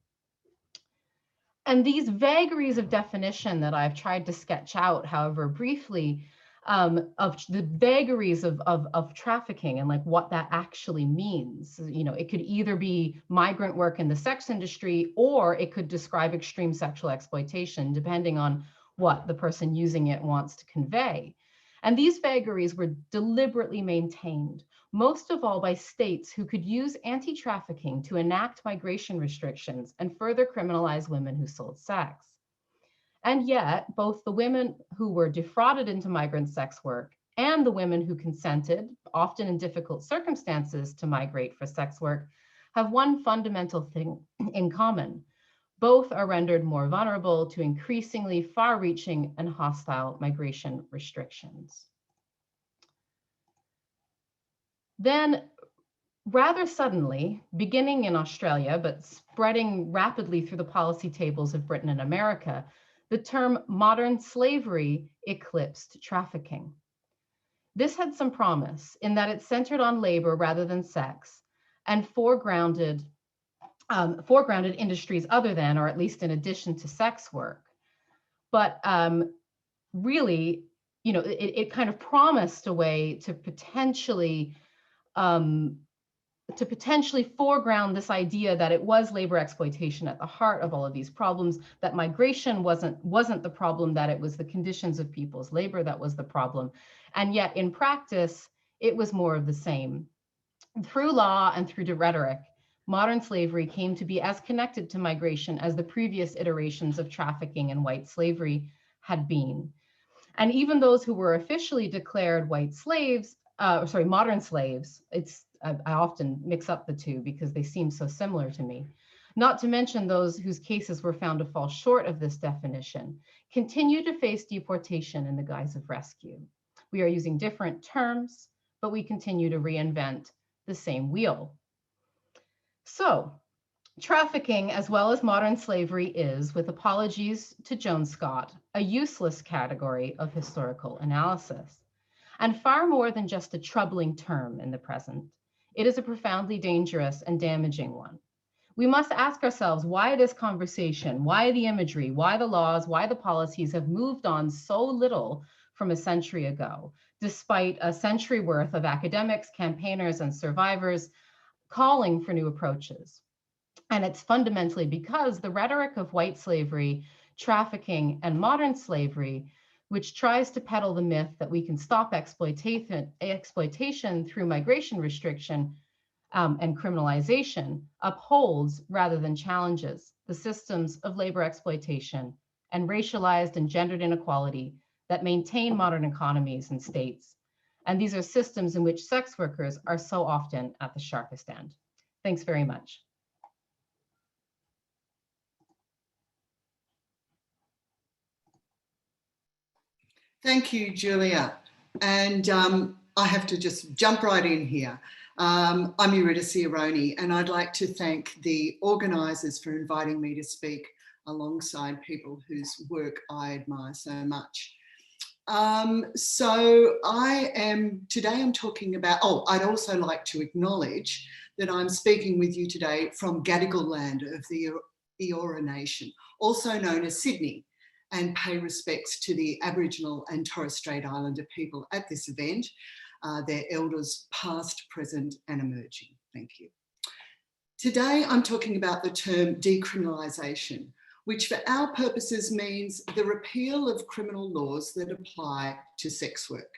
And these vagaries of definition that I've tried to sketch out, however briefly, of the vagaries of trafficking and like what that actually means. You know, it could either be migrant work in the sex industry, or it could describe extreme sexual exploitation, depending on what the person using it wants to convey. And these vagaries were deliberately maintained, most of all by states who could use anti-trafficking to enact migration restrictions and further criminalize women who sold sex. And yet, both the women who were defrauded into migrant sex work and the women who consented, often in difficult circumstances, to migrate for sex work, have one fundamental thing in common. Both are rendered more vulnerable to increasingly far-reaching and hostile migration restrictions. Then, rather suddenly, beginning in Australia, but spreading rapidly through the policy tables of Britain and America, the term modern slavery eclipsed trafficking. This had some promise in that it centered on labor rather than sex and foregrounded industries other than, or at least in addition to, sex work. But really, you know, it kind of promised a way to potentially foreground this idea that it was labor exploitation at the heart of all of these problems, that migration wasn't the problem, that it was the conditions of people's labor that was the problem. And yet in practice, it was more of the same. Through law and through rhetoric, modern slavery came to be as connected to migration as the previous iterations of trafficking and white slavery had been. And even those who were officially declared white slaves, modern slaves, I often mix up the two because they seem so similar to me, not to mention those whose cases were found to fall short of this definition, continue to face deportation in the guise of rescue. We are using different terms, but we continue to reinvent the same wheel. So, trafficking, as well as modern slavery, is, with apologies to Joan Scott, a useless category of historical analysis, and far more than just a troubling term in the present. It is a profoundly dangerous and damaging one. We must ask ourselves why this conversation, why the imagery, why the laws, why the policies have moved on so little from a century ago, despite a century worth of academics, campaigners, and survivors calling for new approaches. And it's fundamentally because the rhetoric of white slavery, trafficking, and modern slavery, which tries to peddle the myth that we can stop exploitation through migration restriction and criminalization, upholds rather than challenges the systems of labor exploitation and racialized and gendered inequality that maintain modern economies and states. And these are systems in which sex workers are so often at the sharpest end. Thanks very much. Thank you, Julia. And I have to just jump right in here. I'm Eurydice Aroni, and I'd like to thank the organisers for inviting me to speak alongside people whose work I admire so much. Today I'm talking about, I'd also like to acknowledge that I'm speaking with you today from Gadigal land of the Eora Nation, also known as Sydney, and pay respects to the Aboriginal and Torres Strait Islander people at this event, their elders past, present and emerging. Thank you. Today I'm talking about the term decriminalisation, which for our purposes means the repeal of criminal laws that apply to sex work.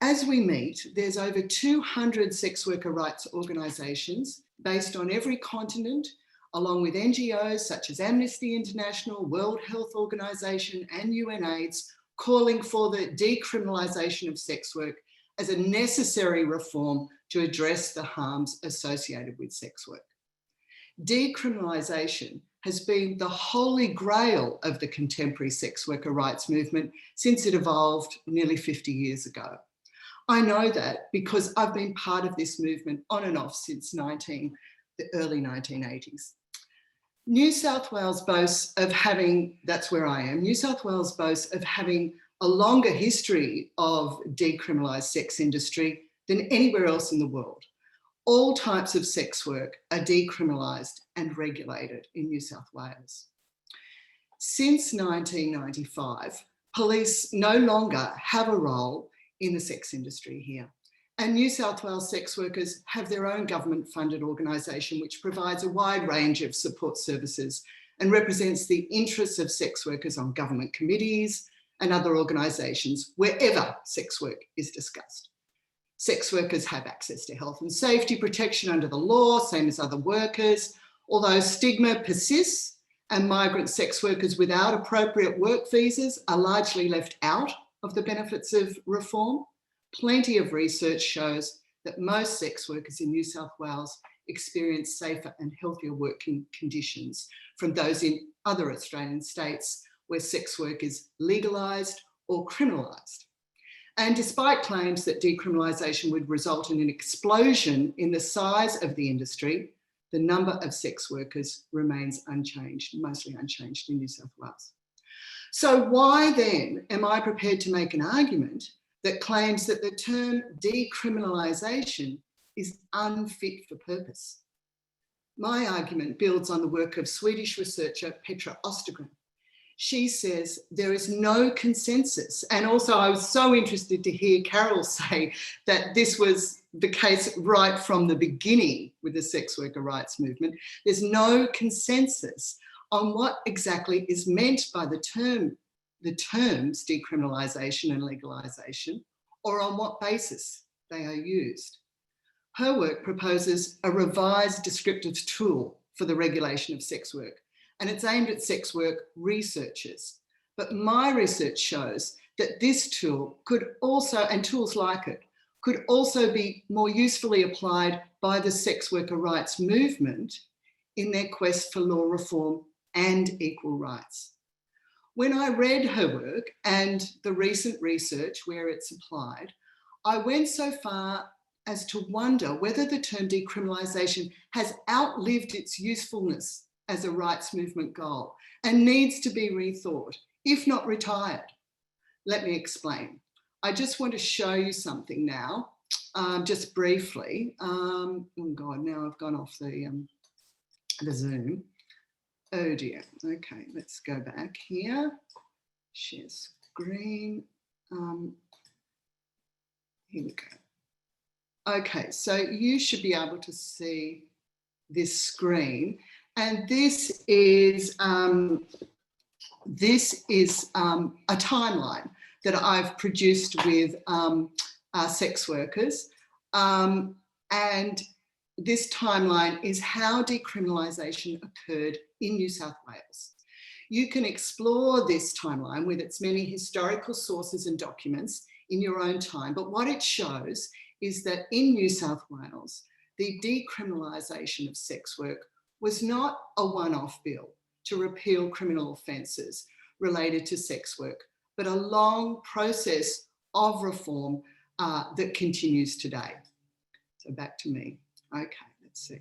As we meet, there's over 200 sex worker rights organisations based on every continent, along with NGOs such as Amnesty International, World Health Organization and UNAIDS, calling for the decriminalisation of sex work as a necessary reform to address the harms associated with sex work. Decriminalisation has been the holy grail of the contemporary sex worker rights movement since it evolved nearly 50 years ago. I know that because I've been part of this movement on and off since the early 1980s. New South Wales boasts of having, that's where I am, New South Wales boasts of having a longer history of decriminalised sex industry than anywhere else in the world. All types of sex work are decriminalised and regulated in New South Wales. Since 1995, police no longer have a role in the sex industry here. And New South Wales sex workers have their own government-funded organisation which provides a wide range of support services and represents the interests of sex workers on government committees and other organisations wherever sex work is discussed. Sex workers have access to health and safety protection under the law, same as other workers, although stigma persists and migrant sex workers without appropriate work visas are largely left out of the benefits of reform. Plenty of research shows that most sex workers in New South Wales experience safer and healthier working conditions from those in other Australian states where sex work is legalised or criminalised. And despite claims that decriminalisation would result in an explosion in the size of the industry, the number of sex workers remains unchanged, mostly unchanged in New South Wales. So why then am I prepared to make an argument that claims that the term decriminalisation is unfit for purpose? My argument builds on the work of Swedish researcher Petra Östergren. She says there is no consensus. And also I was so interested to hear Carol say that this was the case right from the beginning with the sex worker rights movement. There's no consensus on what exactly is meant by the terms decriminalisation and legalisation, or on what basis they are used. Her work proposes a revised descriptive tool for the regulation of sex work, and it's aimed at sex work researchers. But my research shows that this tool could also, and tools like it, could also be more usefully applied by the sex worker rights movement in their quest for law reform and equal rights. When I read her work and the recent research where it's applied, I went so far as to wonder whether the term decriminalisation has outlived its usefulness as a rights movement goal and needs to be rethought, if not retired. Let me explain. I just want to show you something now, just briefly. Oh God, now I've gone off the Zoom. Oh dear. Okay, let's go back here. Share screen. Here we go. Okay, so you should be able to see this screen, and this is a timeline that I've produced with sex workers, and this timeline is how decriminalisation occurred in New South Wales. You can explore this timeline with its many historical sources and documents in your own time, but what it shows is that in New South Wales, the decriminalisation of sex work was not a one-off bill to repeal criminal offences related to sex work, but a long process of reform that continues today. So back to me. Okay, let's see.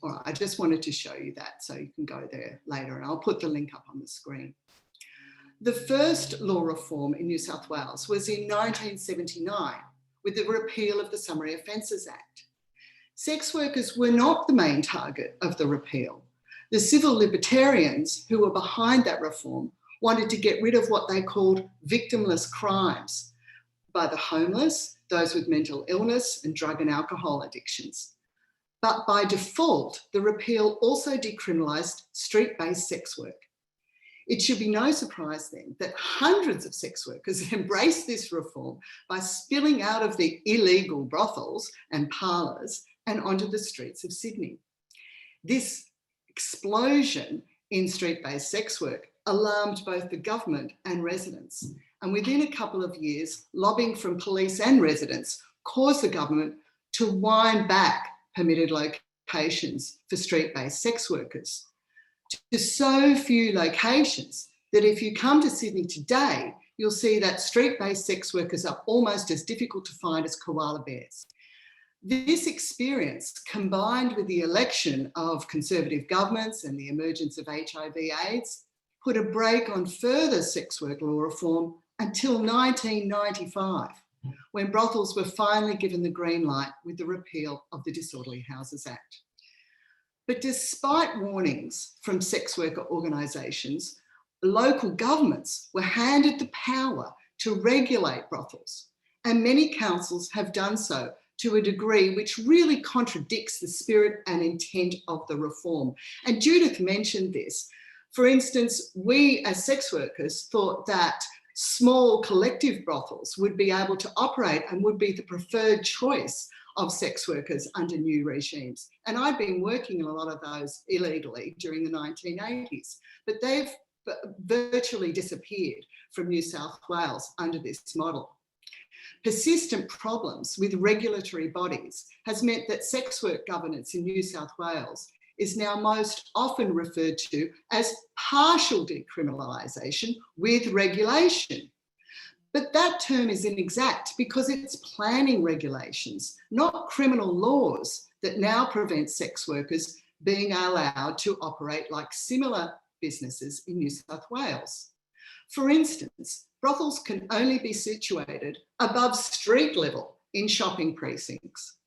All right, I just wanted to show you that so you can go there later, and I'll put the link up on the screen. The first law reform in New South Wales was in 1979 with the repeal of the Summary Offences Act. Sex workers were not the main target of the repeal. The civil libertarians who were behind that reform wanted to get rid of what they called victimless crimes by the homeless, those with mental illness and drug and alcohol addictions. But by default, the repeal also decriminalised street-based sex work. It should be no surprise then that hundreds of sex workers embraced this reform by spilling out of the illegal brothels and parlours and onto the streets of Sydney. This explosion in street-based sex work alarmed both the government and residents. And within a couple of years, lobbying from police and residents caused the government to wind back permitted locations for street-based sex workers to so few locations that if you come to Sydney today, you'll see that street-based sex workers are almost as difficult to find as koala bears. This experience, combined with the election of Conservative governments and the emergence of HIV/AIDS, put a brake on further sex work law reform until 1995, when brothels were finally given the green light with the repeal of the Disorderly Houses Act. But despite warnings from sex worker organisations, local governments were handed the power to regulate brothels, and many councils have done so to a degree which really contradicts the spirit and intent of the reform. And Judith mentioned this. For instance, we as sex workers thought that small collective brothels would be able to operate and would be the preferred choice of sex workers under new regimes. And I'd been working in a lot of those illegally during the 1980s, but they've virtually disappeared from New South Wales under this model. Persistent problems with regulatory bodies has meant that sex work governance in New South Wales is now most often referred to as partial decriminalisation with regulation. But that term is inexact because it's planning regulations, not criminal laws, that now prevent sex workers being allowed to operate like similar businesses in New South Wales. For instance, brothels can only be situated above street level in shopping precincts.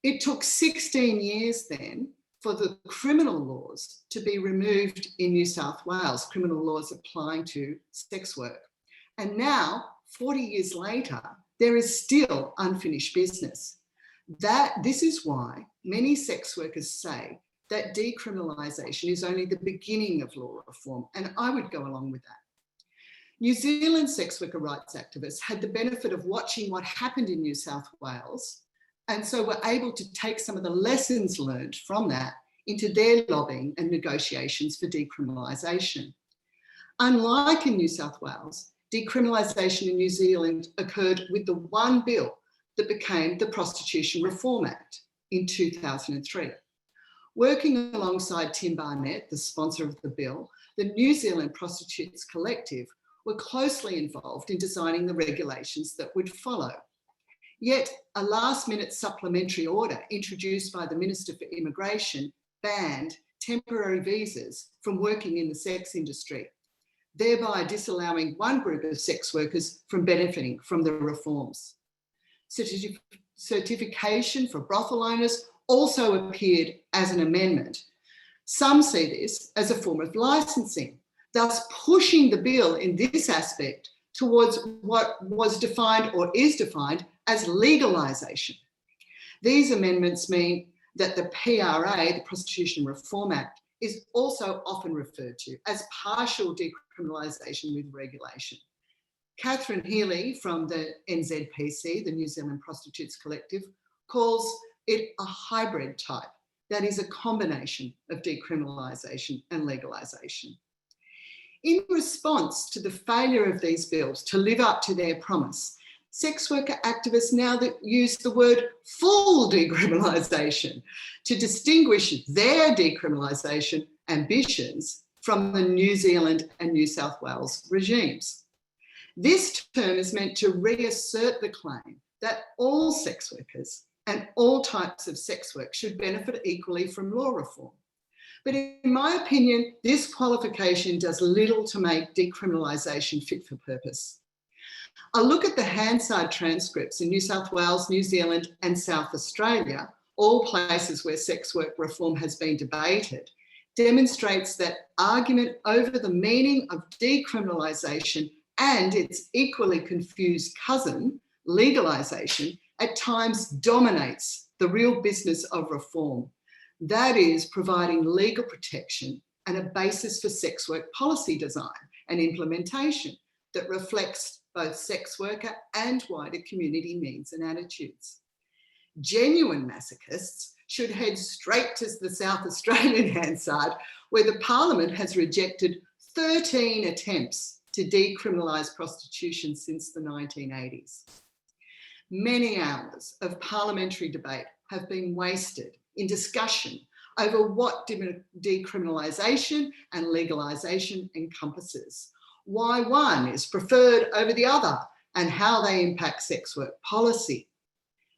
It took 16 years then for the criminal laws to be removed in New South Wales, criminal laws applying to sex work. And now, 40 years later, there is still unfinished business. This is why many sex workers say that decriminalisation is only the beginning of law reform, and I would go along with that. New Zealand sex worker rights activists had the benefit of watching what happened in New South Wales, and so were able to take some of the lessons learned from that into their lobbying and negotiations for decriminalisation. Unlike in New South Wales, decriminalisation in New Zealand occurred with the one bill that became the Prostitution Reform Act in 2003. Working alongside Tim Barnett, the sponsor of the bill, the New Zealand Prostitutes Collective were closely involved in designing the regulations that would follow. Yet a last-minute supplementary order introduced by the Minister for Immigration banned temporary visas from working in the sex industry, thereby disallowing one group of sex workers from benefiting from the reforms. Certification for brothel owners also appeared as an amendment. Some see this as a form of licensing, thus pushing the bill in this aspect towards what was defined or is defined as legalisation. These amendments mean that the PRA, the Prostitution Reform Act, is also often referred to as partial decriminalisation with regulation. Catherine Healy from the NZPC, the New Zealand Prostitutes Collective, calls it a hybrid type, that is a combination of decriminalisation and legalisation. In response to the failure of these bills to live up to their promise, sex worker activists now use the word full decriminalisation to distinguish their decriminalisation ambitions from the New Zealand and New South Wales regimes. This term is meant to reassert the claim that all sex workers and all types of sex work should benefit equally from law reform. But in my opinion, this qualification does little to make decriminalisation fit for purpose. A look at the Hansard transcripts in New South Wales, New Zealand and South Australia, all places where sex work reform has been debated, demonstrates that argument over the meaning of decriminalisation and its equally confused cousin, legalisation, at times dominates the real business of reform. That is providing legal protection and a basis for sex work policy design and implementation that reflects both sex worker and wider community needs and attitudes. Genuine masochists should head straight to the South Australian Hansard, where the Parliament has rejected 13 attempts to decriminalise prostitution since the 1980s. Many hours of parliamentary debate have been wasted in discussion over what decriminalisation and legalisation encompasses, why one is preferred over the other, and how they impact sex work policy.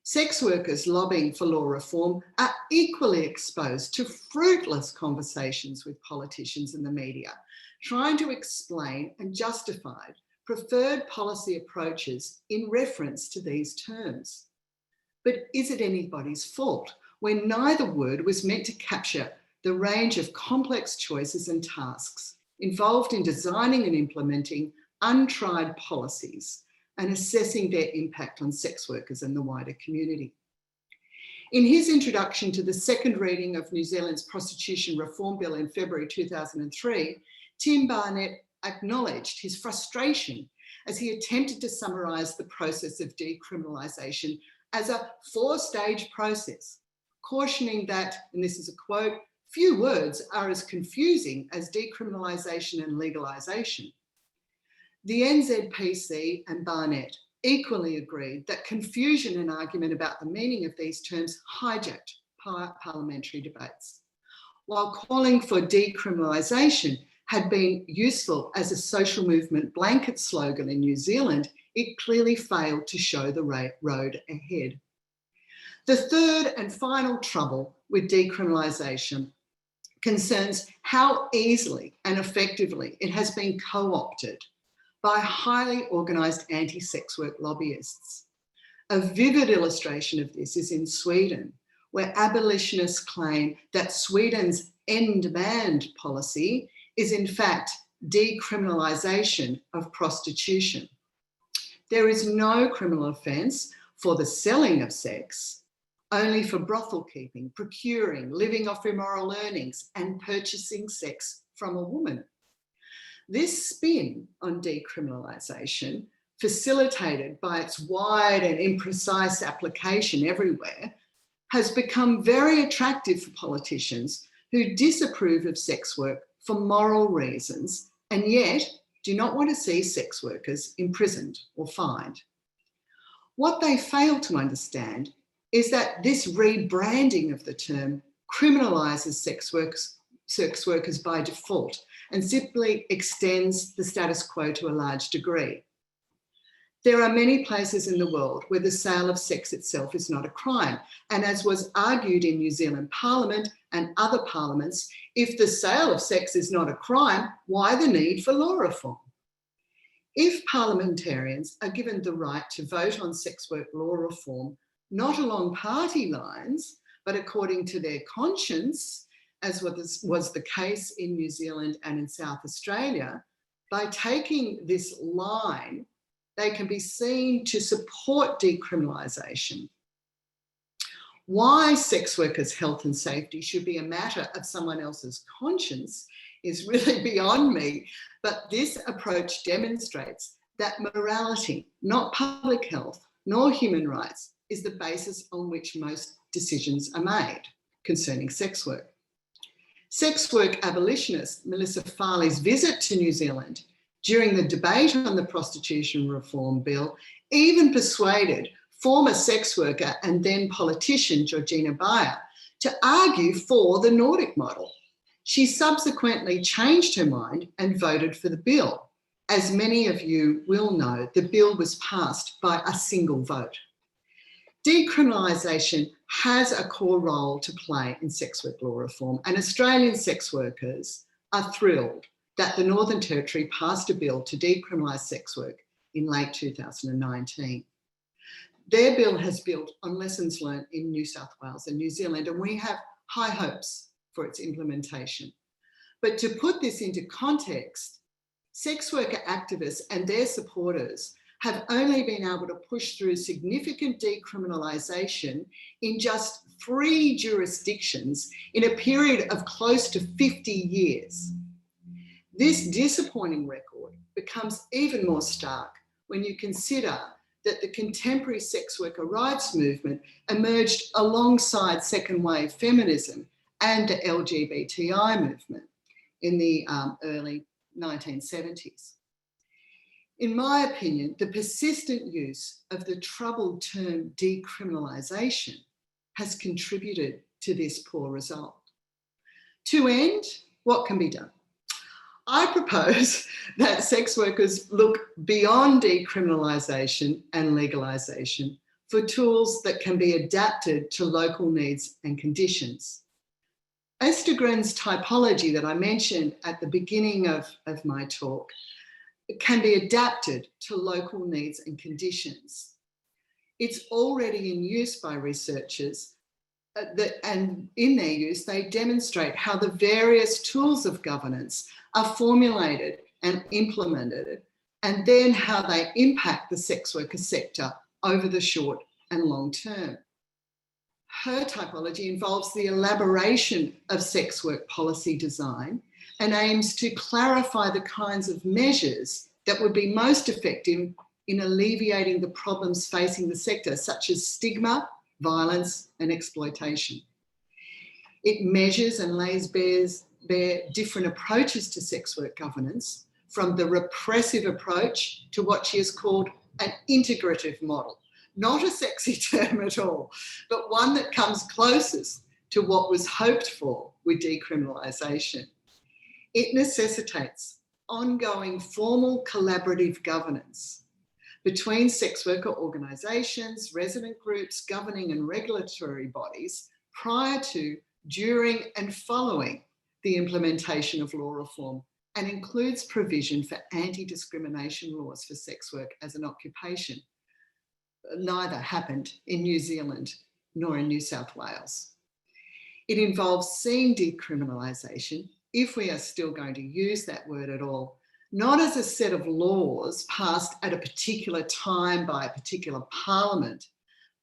Sex workers lobbying for law reform are equally exposed to fruitless conversations with politicians and the media, trying to explain and justify preferred policy approaches in reference to these terms. But is it anybody's fault when neither word was meant to capture the range of complex choices and tasks involved in designing and implementing untried policies and assessing their impact on sex workers and the wider community? In his introduction to the second reading of New Zealand's Prostitution Reform Bill in February 2003, Tim Barnett acknowledged his frustration as he attempted to summarise the process of decriminalisation as a four-stage process, cautioning that, and this is a quote, "few words are as confusing as decriminalisation and legalisation." The NZPC and Barnett equally agreed that confusion and argument about the meaning of these terms hijacked parliamentary debates. While calling for decriminalisation had been useful as a social movement blanket slogan in New Zealand, it clearly failed to show the road ahead. The third and final trouble with decriminalisation concerns how easily and effectively it has been co-opted by highly organised anti-sex work lobbyists. A vivid illustration of this is in Sweden, where abolitionists claim that Sweden's end demand policy is in fact decriminalisation of prostitution. There is no criminal offence for the selling of sex, only for brothel keeping, procuring, living off immoral earnings, and purchasing sex from a woman. This spin on decriminalisation, facilitated by its wide and imprecise application everywhere, has become very attractive for politicians who disapprove of sex work for moral reasons and yet do not want to see sex workers imprisoned or fined. What they fail to understand is that this rebranding of the term criminalises sex workers by default and simply extends the status quo to a large degree. There are many places in the world where the sale of sex itself is not a crime. And as was argued in New Zealand Parliament and other parliaments, if the sale of sex is not a crime, why the need for law reform? If parliamentarians are given the right to vote on sex work law reform, not along party lines, but according to their conscience, as was the case in New Zealand and in South Australia, by taking this line, they can be seen to support decriminalisation. Why sex workers' health and safety should be a matter of someone else's conscience is really beyond me, but this approach demonstrates that morality, not public health, nor human rights, is the basis on which most decisions are made concerning sex work. Sex work abolitionist Melissa Farley's visit to New Zealand during the debate on the Prostitution Reform Bill even persuaded former sex worker and then politician Georgina Beyer to argue for the Nordic model. She subsequently changed her mind and voted for the bill. As many of you will know, the bill was passed by a single vote. Decriminalisation has a core role to play in sex work law reform, and Australian sex workers are thrilled that the Northern Territory passed a bill to decriminalise sex work in late 2019. Their bill has built on lessons learned in New South Wales and New Zealand, and we have high hopes for its implementation. But to put this into context, sex worker activists and their supporters have only been able to push through significant decriminalisation in just 3 jurisdictions in a period of close to 50 years. This disappointing record becomes even more stark when you consider that the contemporary sex worker rights movement emerged alongside second wave feminism and the LGBTI movement in the early 1970s. In my opinion, the persistent use of the troubled term decriminalisation has contributed to this poor result. To end, what can be done? I propose that sex workers look beyond decriminalisation and legalisation for tools that can be adapted to local needs and conditions. Ostergren's typology that I mentioned at the beginning of my talk can be adapted to local needs and conditions. It's already in use by researchers and in their use, they demonstrate how the various tools of governance are formulated and implemented, and then how they impact the sex worker sector over the short and long term. Her typology involves the elaboration of sex work policy design and aims to clarify the kinds of measures that would be most effective in alleviating the problems facing the sector, such as stigma, violence, and exploitation. It measures and lays bare different approaches to sex work governance, from the repressive approach to what she has called an integrative model. Not a sexy term at all, but one that comes closest to what was hoped for with decriminalisation. It necessitates ongoing formal collaborative governance between sex worker organisations, resident groups, governing and regulatory bodies prior to, during and following the implementation of law reform, and includes provision for anti-discrimination laws for sex work as an occupation. Neither happened in New Zealand nor in New South Wales. It involves seeing decriminalisation, if we are still going to use that word at all, not as a set of laws passed at a particular time by a particular parliament,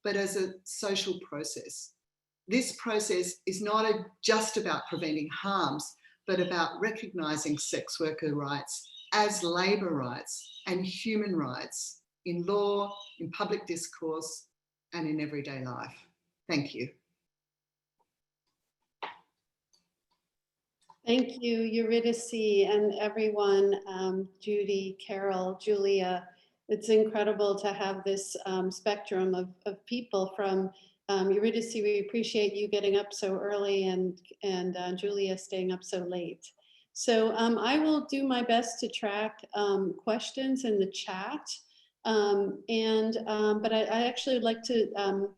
but as a social process. This process is not just about preventing harms, but about recognising sex worker rights as labour rights and human rights in law, in public discourse, and in everyday life. Thank you. Thank you, Eurydice, and everyone, Judy, Carol, Julia. It's incredible to have this spectrum of people from Eurydice. We appreciate you getting up so early, and Julia staying up so late. So I will do my best to track questions in the chat. But I actually would like to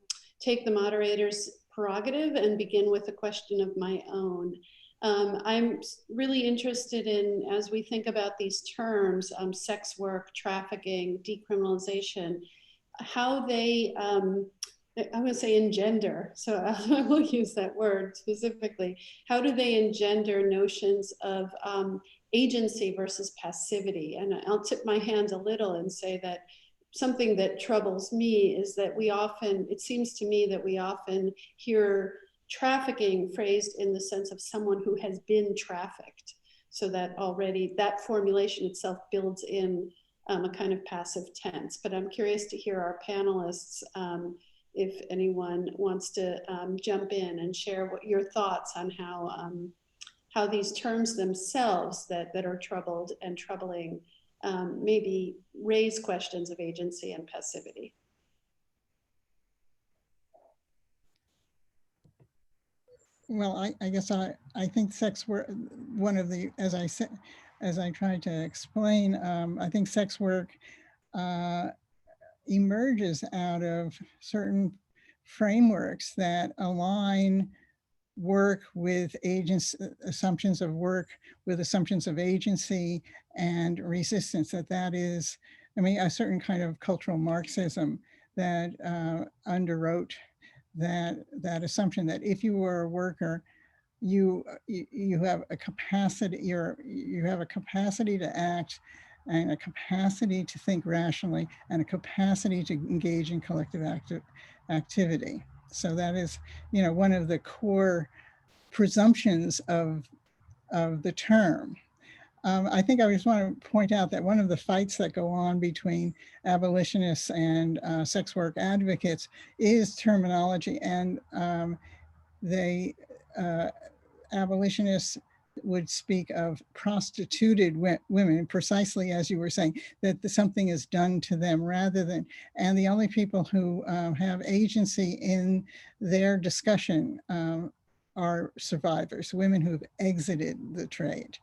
take the moderator's prerogative and begin with a question of my own. I'm really interested in, as we think about these terms, sex work, trafficking, decriminalization, how they, I'm going to say engender, so I will use that word specifically. How do they engender notions of agency versus passivity? And I'll tip my hand a little and say that something that troubles me is that we often, it seems to me that we often hear trafficking phrased in the sense of someone who has been trafficked. So that already, that formulation itself builds in a kind of passive tense. But I'm curious to hear our panelists, if anyone wants to jump in and share what your thoughts on how these terms themselves that are troubled and troubling maybe raise questions of agency and passivity. Well, I guess I think sex work, one of the, as I said, as I tried to explain, I think sex work emerges out of certain frameworks that align work with assumptions of work with assumptions of agency and resistance, that is, I mean, a certain kind of cultural Marxism that underwrote that assumption that if you were a worker, you have a capacity, you have a capacity to act and a capacity to think rationally and a capacity to engage in collective activity. So that is, you know, one of the core presumptions of the term. I think I just want to point out that one of the fights that go on between abolitionists and sex work advocates is terminology, and abolitionists would speak of prostituted women, precisely as you were saying, that something is done to them rather than, and the only people who have agency in their discussion are survivors, women who've exited the trade.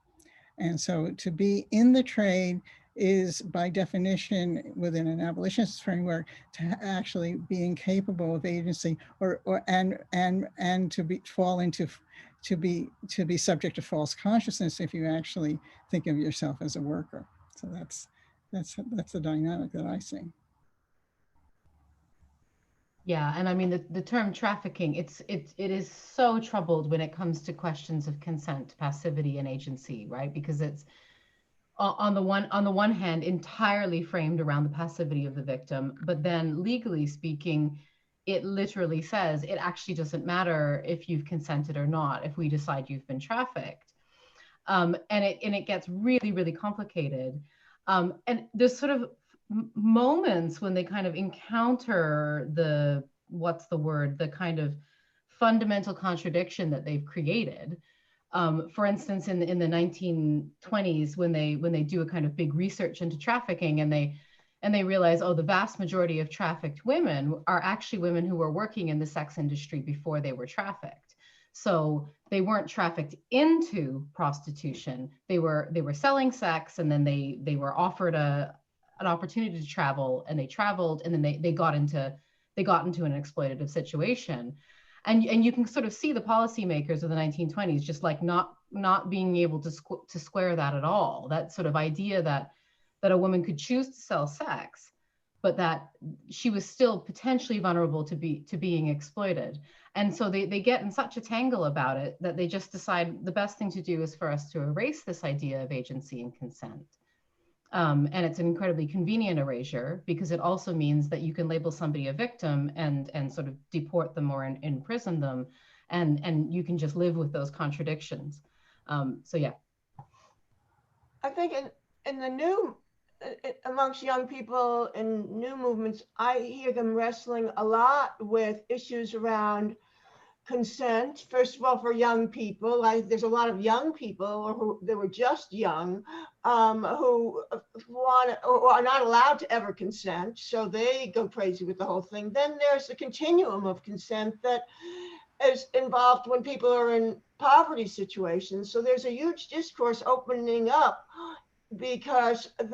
And so to be in the trade is by definition within an abolitionist framework to actually being capable of agency and to fall into to be subject to false consciousness if you actually think of yourself as a worker. So that's the dynamic that I see. Yeah, and I mean the term trafficking, it is so troubled when it comes to questions of consent, passivity, and agency, right? Because it's on the one hand entirely framed around the passivity of the victim, but then legally speaking, it literally says it actually doesn't matter if you've consented or not if we decide you've been trafficked, and it gets really, really complicated, and there's sort of moments when they kind of encounter the kind of fundamental contradiction that they've created. For instance, in the 1920s, when they do a kind of big research into trafficking, and they realize, oh, the vast majority of trafficked women are actually women who were working in the sex industry before they were trafficked. So they weren't trafficked into prostitution. They were selling sex, and then they were offered an opportunity to travel, and they traveled, and then they got into an exploitative situation. And you can sort of see the policymakers of the 1920s just like not being able to square that at all. That sort of idea that a woman could choose to sell sex, but that she was still potentially vulnerable to being exploited. And so they get in such a tangle about it that they just decide the best thing to do is for us to erase this idea of agency and consent. And it's an incredibly convenient erasure because it also means that you can label somebody a victim and sort of deport them or imprison them, and you can just live with those contradictions. So yeah. I think in the new, amongst young people in new movements, I hear them wrestling a lot with issues around consent. First of all, for young people, there's a lot of young people who they were just young, who want or are not allowed to ever consent, so they go crazy with the whole thing. Then there's the continuum of consent that is involved when people are in poverty situations. So there's a huge discourse opening up because in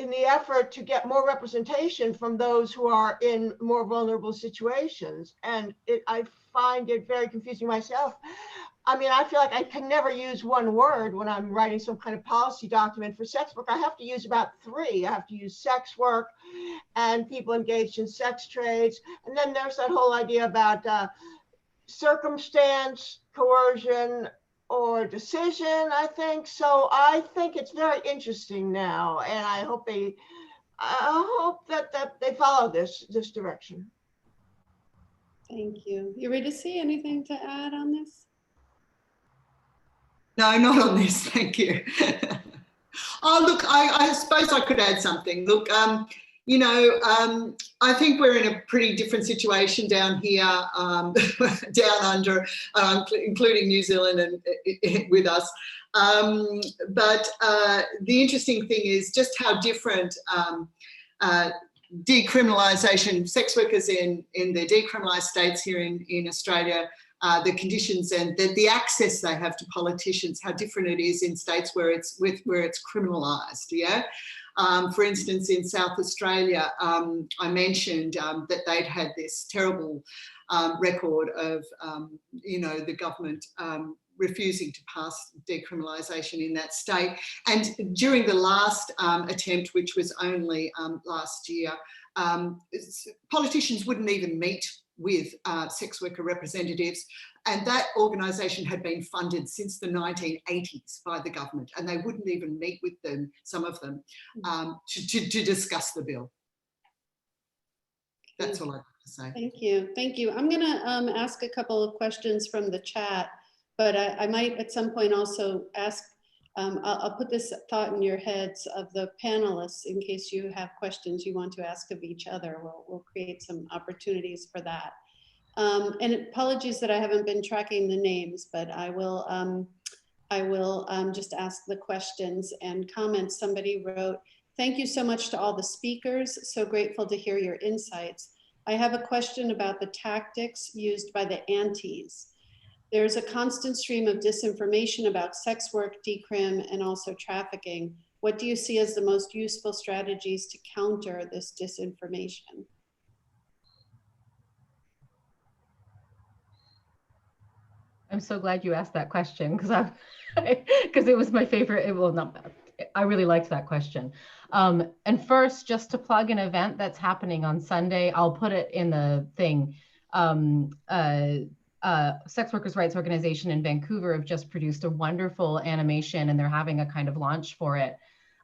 the effort to get more representation from those who are in more vulnerable situations. And I find it very confusing myself. I mean, I feel like I can never use one word when I'm writing some kind of policy document for sex work. I have to use about three. I have to use sex work and people engaged in sex trades. And then there's that whole idea about circumstance, coercion, or decision, I think. So I think it's very interesting now, and I hope that they follow this direction. Thank you. Eurydice, anything to add on this? No, not on this, thank you. Oh, look, I suppose I could add something. Look, you know, I think we're in a pretty different situation down here, down under, including New Zealand and with us. But the interesting thing is just how different decriminalisation, sex workers in the decriminalised states here in Australia the conditions and the access they have to politicians, how different it is in states where it's criminalised. Yeah. For instance, in South Australia, I mentioned that they'd had this terrible record of, the government refusing to pass decriminalisation in that state. And during the last attempt, which was only last year, politicians wouldn't even meet with sex worker representatives. And that organisation had been funded since the 1980s by the government, and they wouldn't even meet with them, some of them, to discuss the bill. That's all I have to say. Thank you. Thank you. I'm going to ask a couple of questions from the chat, but I might at some point also ask, I'll put this thought in your heads of the panelists in case you have questions you want to ask of each other. We'll create some opportunities for that. And apologies that I haven't been tracking the names, but I will just ask the questions and comments. Somebody wrote, "Thank you so much to all the speakers. So grateful to hear your insights. I have a question about the tactics used by the antis. There's a constant stream of disinformation about sex work, decrim, and also trafficking. What do you see as the most useful strategies to counter this disinformation?" I'm so glad you asked that question because it was my favorite. Well, not I really liked that question. And first, just to plug an event that's happening on Sunday, I'll put it in the thing. Sex Workers' Rights Organization in Vancouver have just produced a wonderful animation, and they're having a kind of launch for it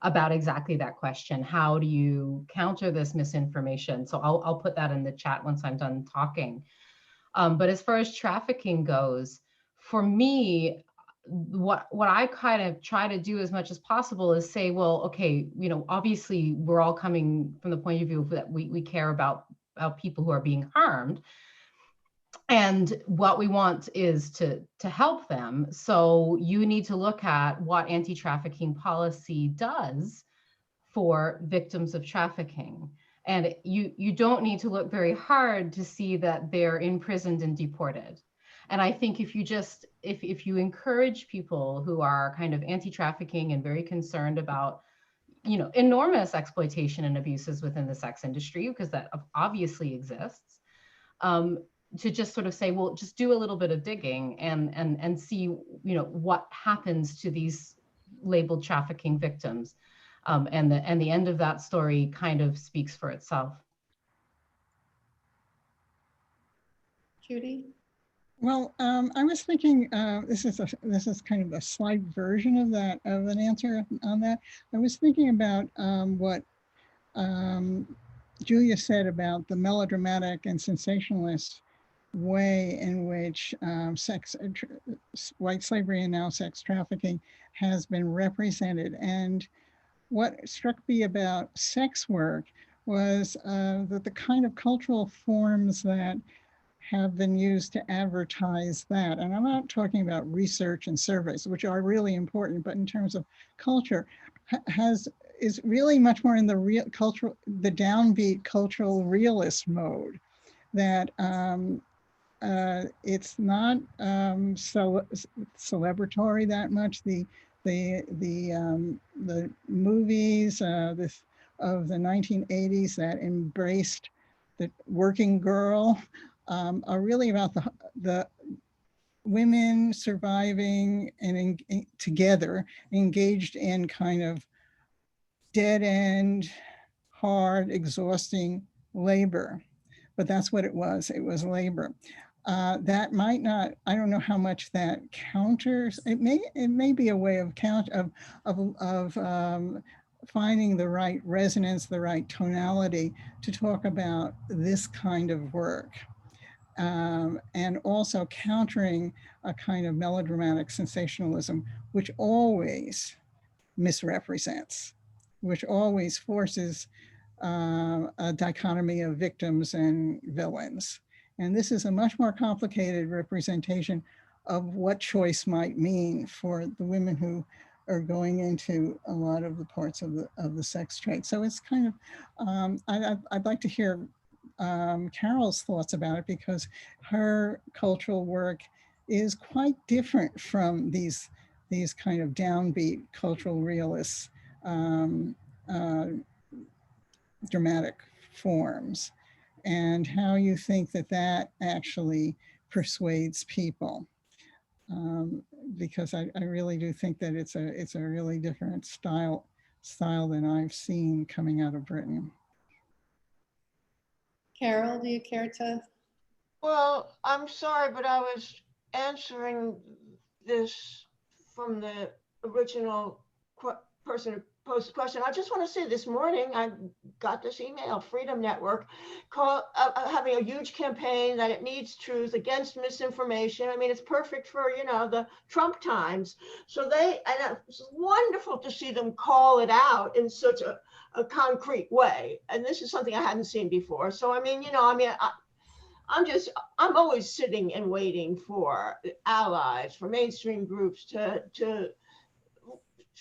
about exactly that question. How do you counter this misinformation? So I'll put that in the chat once I'm done talking. But as far as trafficking goes, for me, what I kind of try to do as much as possible is say, well, okay, obviously we're all coming from the point of view that we care about people who are being harmed. And what we want is to help them. So you need to look at what anti-trafficking policy does for victims of trafficking. And you don't need to look very hard to see that they're imprisoned and deported. And I think if you encourage people who are kind of anti-trafficking and very concerned about, enormous exploitation and abuses within the sex industry, because that obviously exists, to just sort of say, well, just do a little bit of digging and see, what happens to these labeled trafficking victims. And the end of that story kind of speaks for itself. Judy? Well, I was thinking, this is kind of a slight version of that, of an answer on that. I was thinking about what Julia said about the melodramatic and sensationalist way in which white slavery and now sex trafficking has been represented. And what struck me about sex work was that the kind of cultural forms that have been used to advertise that, and I'm not talking about research and surveys, which are really important, but in terms of culture, is really much more in the the downbeat cultural realist mode. That it's not celebratory that much. The movies of the 1980s that embraced the working girl are really about the women surviving and together, engaged in kind of dead end, hard, exhausting labor. But that's what it was labor. That might not, I don't know how much that counters. It may be a way of finding the right resonance, the right tonality to talk about this kind of work. And also countering a kind of melodramatic sensationalism, which always misrepresents, which always forces a dichotomy of victims and villains. And this is a much more complicated representation of what choice might mean for the women who are going into a lot of the parts of the sex trade. So it's kind of, I'd like to hear Carol's thoughts about it, because her cultural work is quite different from these kind of downbeat cultural realists dramatic forms, and how you think that that actually persuades people. Because I really do think that it's a really different style than I've seen coming out of Britain. Carol, do you care to? Well, I'm sorry, but I was answering this from the original person who posed the question. I just want to say this morning, I got this email, Freedom Network, having a huge campaign that it needs truth against misinformation. I mean, it's perfect for, you know, the Trump times. So and it's wonderful to see them call it out in such a concrete way. And this is something I hadn't seen before. So, I mean, you know, I mean, I'm always sitting and waiting for allies, for mainstream groups to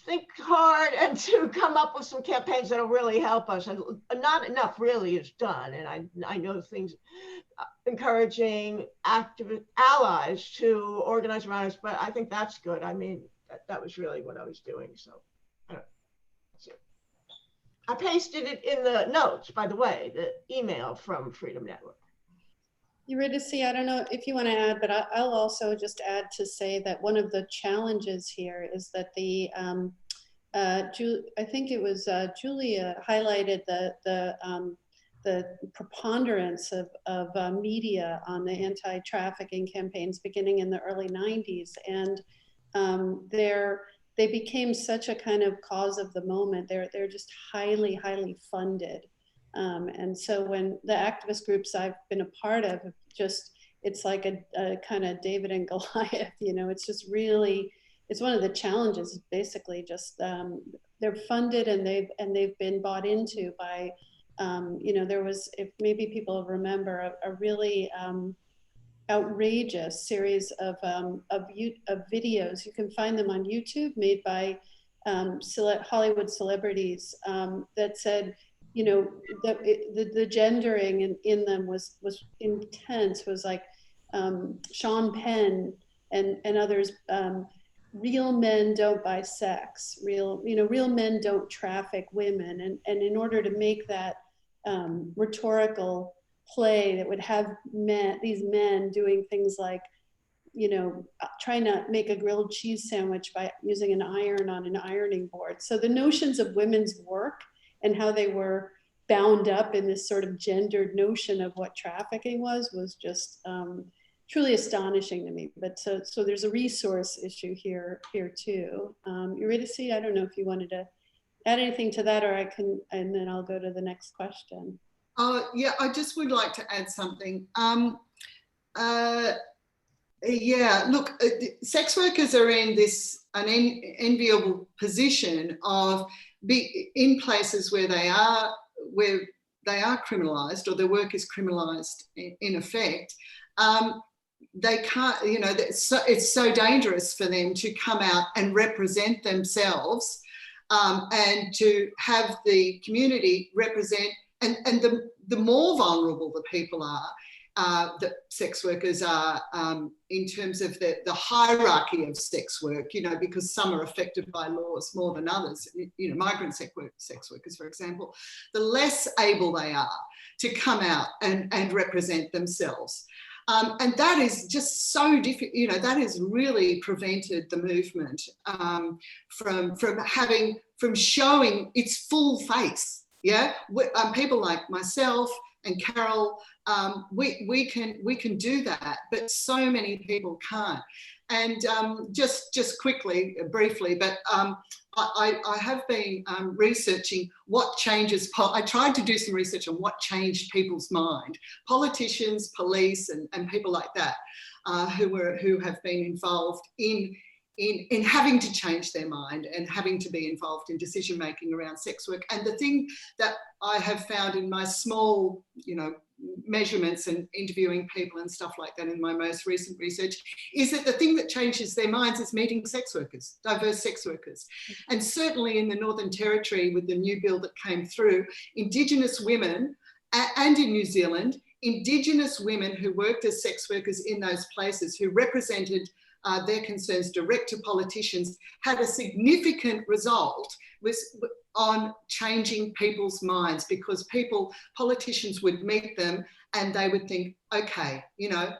think hard and to come up with some campaigns that'll really help us. And not enough really is done. And I know things encouraging active allies to organize around us, but I think that's good. I mean, that was really what I was doing. So that's it. I pasted it in the notes, by the way, the email from Freedom Network. Eurydice, I don't know if you want to add, but I'll also just add to say that one of the challenges here is that the, I think it was Julia highlighted the preponderance of media on the anti-trafficking campaigns beginning in the early 90s. And they became such a kind of cause of the moment. They're just highly, highly funded. And so when the activist groups I've been a part of, it's like a kind of David and Goliath, you know, it's just really, it's one of the challenges, basically just they're funded and they've been bought into by, you know, there was, if maybe people remember, a really outrageous series of videos. You can find them on YouTube, made by Hollywood celebrities that said, you know, the gendering in them was intense. Was like Sean Penn and others. Real men don't buy sex. Real men don't traffic women. And in order to make that rhetorical play that would have these men doing things like, you know, trying to make a grilled cheese sandwich by using an iron on an ironing board. So the notions of women's work and how they were bound up in this sort of gendered notion of what trafficking was just truly astonishing to me. But so there's a resource issue here too. Eurydice, I don't know if you wanted to add anything to that, or I can, and then I'll go to the next question. Yeah, I just would like to add something. Yeah, look, sex workers are in an enviable position of in places where they are criminalised, or their work is criminalised in effect. They can't, you know, it's so dangerous for them to come out and represent themselves, and to have the community represent, and the more vulnerable the people are, that sex workers are, in terms of the hierarchy of sex work, you know, because some are affected by laws more than others, you know, migrant sex workers, for example, the less able they are to come out and represent themselves. And that is just so difficult, you know, that has really prevented the movement from showing its full face. Yeah, people like myself and Carol, we can do that, but so many people can't. And just quickly, briefly, but I have been researching what changes. I tried to do some research on what changed people's mind, politicians, police, and people like that, who have been involved in having to change their mind and having to be involved in decision making around sex work. And the thing that I have found in my small, you know, measurements and interviewing people and stuff like that in my most recent research is that the thing that changes their minds is meeting sex workers, diverse sex workers. And certainly in the Northern Territory, with the new bill that came through, Indigenous women and in New Zealand, Indigenous women who worked as sex workers in those places, who represented their concerns direct to politicians, had a significant result on changing people's minds, because politicians would meet them and they would think, okay, you know,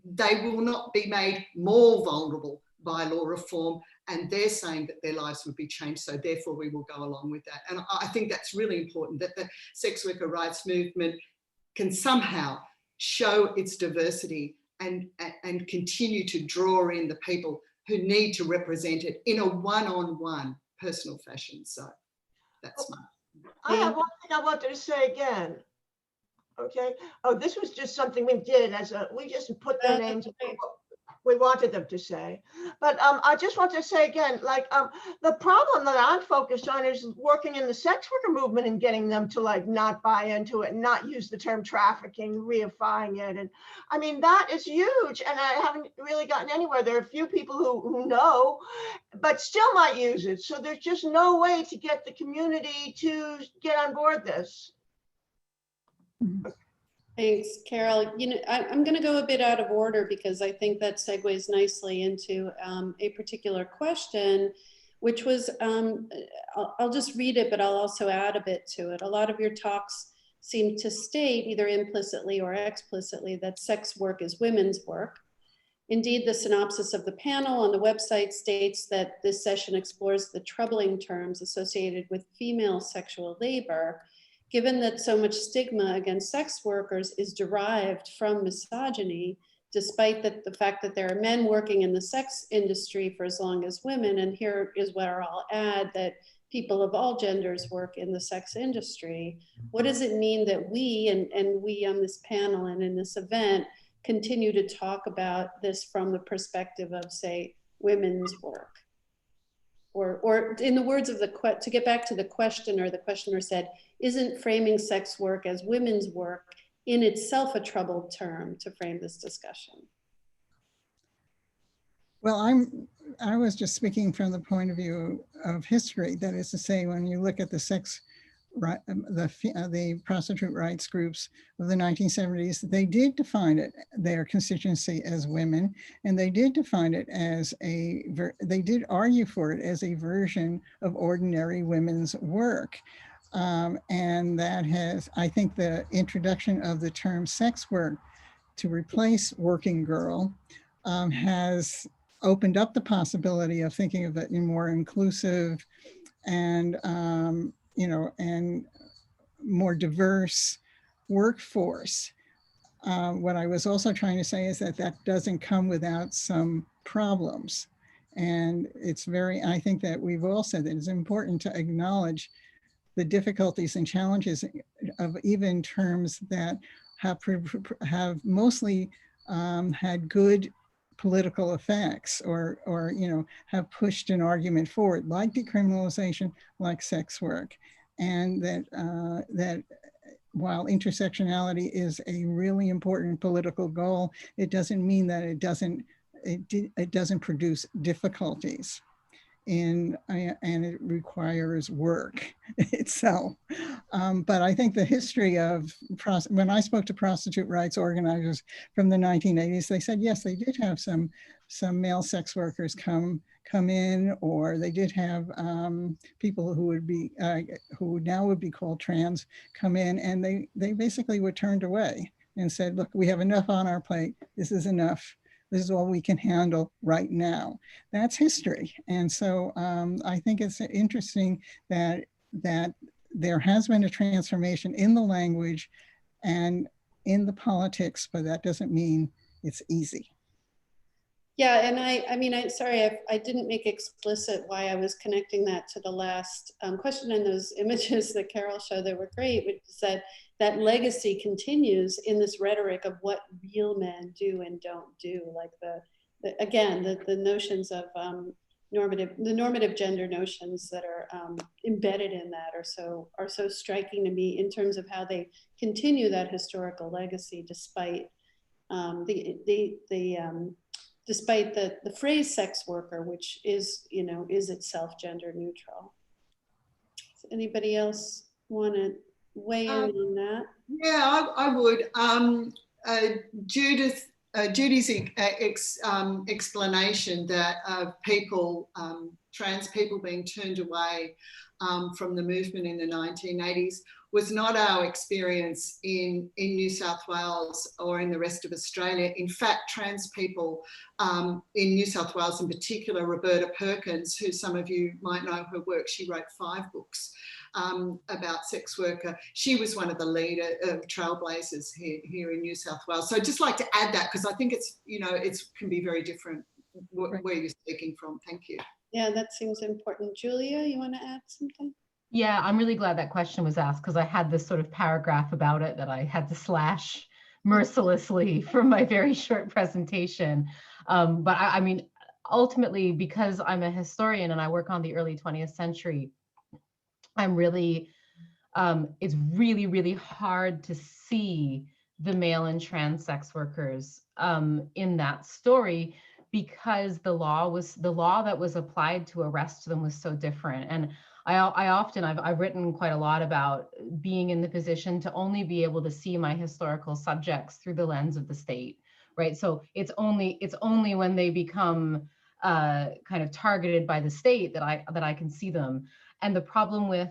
they will not be made more vulnerable by law reform, and they're saying that their lives would be changed, so therefore we will go along with that. And I think that's really important, that the sex worker rights movement can somehow show its diversity and continue to draw in the people who need to represent it in a one-on-one personal fashion. So that's my... I have one thing I wanted to say again. Okay. Oh, this was just something we did we just put their names, we wanted them to say. But I just want to say again, like the problem that I'm focused on is working in the sex worker movement and getting them to like not buy into it and not use the term trafficking, reifying it. And I mean, that is huge. And I haven't really gotten anywhere. There are a few people who know, but still might use it. So there's just no way to get the community to get on board this. Thanks, Carol. You know, I'm going to go a bit out of order because I think that segues nicely into a particular question, which was, I'll just read it, but I'll also add a bit to it. A lot of your talks seem to state, either implicitly or explicitly, that sex work is women's work. Indeed, the synopsis of the panel on the website states that this session explores the troubling terms associated with female sexual labor, given that so much stigma against sex workers is derived from misogyny, despite the fact that there are men working in the sex industry for as long as women. And here is where I'll add that people of all genders work in the sex industry. What does it mean that we, and we on this panel and in this event, continue to talk about this from the perspective of, say, women's work? Or in the words of to get back to the questioner said, isn't framing sex work as women's work in itself a troubled term to frame this discussion? Well, I was just speaking from the point of view of history. That is to say, when you look at the the prostitute rights groups of the 1970s, they did define it, their constituency, as women, and they did define it as they did argue for it as a version of ordinary women's work. And that has, I think the introduction of the term sex work to replace working girl has opened up the possibility of thinking of it in more inclusive and and more diverse workforce. What I was also trying to say is that that doesn't come without some problems. And it's I think that we've all said that it's important to acknowledge the difficulties and challenges of even terms that have mostly had good political effects or have pushed an argument forward, like decriminalization, like sex work. And that while intersectionality is a really important political goal, it doesn't mean that it doesn't produce difficulties. And it requires work itself. But I think the history of, when I spoke to prostitute rights organizers from the 1980s, they said, yes, they did have some male sex workers come in, or they did have people who would be, who now would be called trans, come in, and they basically were turned away and said, look, we have enough on our plate. This is enough. This is all we can handle right now. That's history. And so I think it's interesting that there has been a transformation in the language and in the politics, but that doesn't mean it's easy. Yeah, and I mean, sorry, I didn't make explicit why I was connecting that to the last question, and those images that Carol showed that were great, which is that legacy continues in this rhetoric of what real men do and don't do, like the notions of normative gender notions that are embedded in that are so striking to me in terms of how they continue that historical legacy despite despite the phrase sex worker, which is itself gender neutral. Does anybody else want to weigh in on that? Yeah, I would. Judy's explanation that people, trans people being turned away from the movement in the 1980s was not our experience in New South Wales or in the rest of Australia. In fact, trans people in New South Wales in particular, Roberta Perkins, who some of you might know her work, she wrote 5 books about sex worker. She was one of the leader trailblazers here in New South Wales. So I'd just like to add that because I think it's, you know, it can be very different where you're speaking from. Thank you. Yeah, that seems important. Julia, you want to add something? Yeah, I'm really glad that question was asked because I had this sort of paragraph about it that I had to slash mercilessly from my very short presentation. But I mean, ultimately, because I'm a historian and I work on the early 20th century, I'm really, it's really, really hard to see the male and trans sex workers in that story because the law that was applied to arrest them was so different. And I've written quite a lot about being in the position to only be able to see my historical subjects through the lens of the state, right? So it's only when they become kind of targeted by the state that I can see them. And the problem with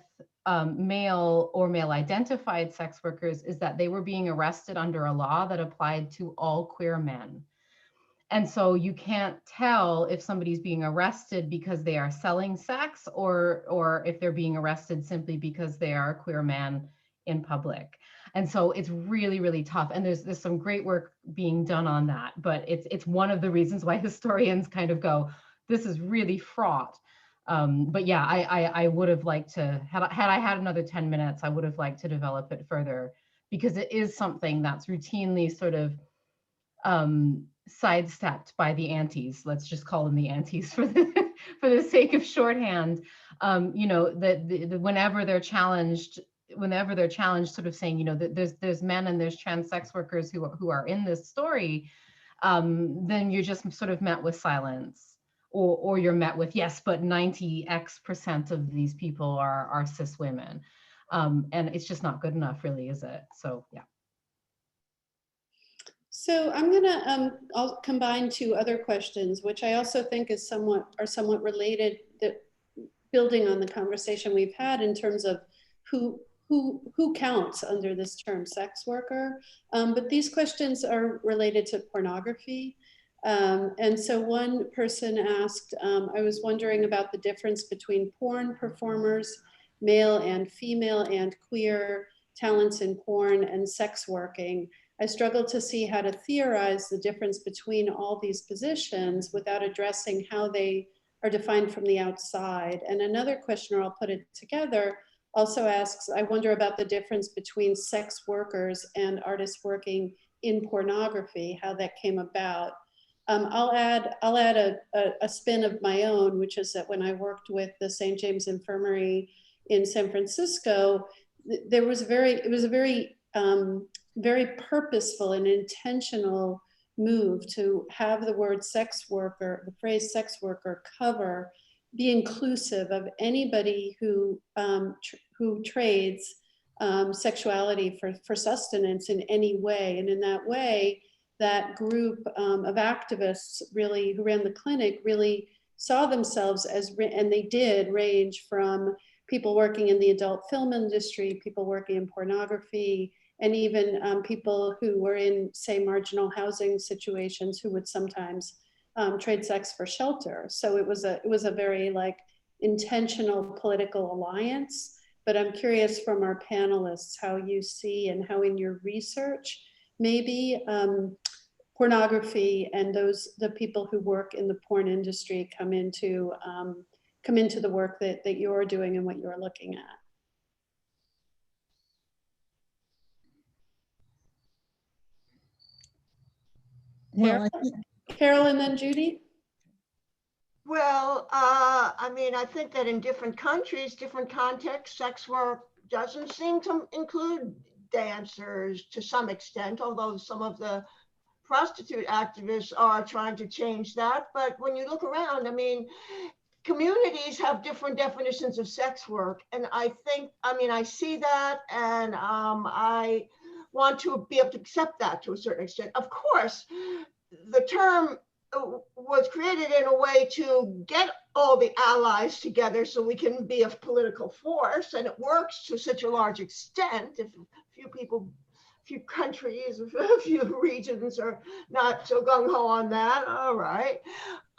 male or male identified sex workers is that they were being arrested under a law that applied to all queer men. And so you can't tell if somebody's being arrested because they are selling sex or if they're being arrested simply because they are a queer man in public. And so it's really, really tough. And there's some great work being done on that. But it's one of the reasons why historians kind of go, this is really fraught. But yeah, I would have liked to, had I had another 10 minutes, I would have liked to develop it further because it is something that's routinely sort of sidestepped by the antis. Let's just call them the antis for the sake of shorthand. You know, whenever they're challenged, sort of saying, you know, that there's men and there's trans sex workers who are in this story, then you're just sort of met with silence, or you're met with yes, but 90x% of these people are cis women, and it's just not good enough, really, is it? So yeah. So I'm gonna I'll combine 2 other questions, which I also think are somewhat related, that building on the conversation we've had in terms of who counts under this term sex worker. But these questions are related to pornography. And so one person asked, I was wondering about the difference between porn performers, male and female and queer talents in porn and sex working. I struggle to see how to theorize the difference between all these positions without addressing how they are defined from the outside. And another questioner, I'll put it together, also asks, I wonder about the difference between sex workers and artists working in pornography, how that came about. I'll add a spin of my own, which is that when I worked with the St. James Infirmary in San Francisco, it was a very purposeful and intentional move to have the word sex worker, the phrase sex worker, cover, be inclusive of anybody who trades sexuality for sustenance in any way. And in that way, that group of activists really who ran the clinic really saw themselves as, and they did range from people working in the adult film industry, people working in pornography, and even people who were in, say, marginal housing situations who would sometimes trade sex for shelter. So it was a very like intentional political alliance. But I'm curious from our panelists how you see and how in your research maybe pornography and the people who work in the porn industry come into the work that you're doing and what you're looking at. Well, Carol and then Judy. Well, I mean, I think that in different countries, different contexts, sex work doesn't seem to include dancers to some extent, although some of the prostitute activists are trying to change that. But when you look around, I mean, communities have different definitions of sex work. And I think, I mean, I see that, and I want to be able to accept that to a certain extent. Of course, the term was created in a way to get all the allies together so we can be a political force, and it works to such a large extent. If a few people, a few countries, a few regions are not so gung-ho on that, all right.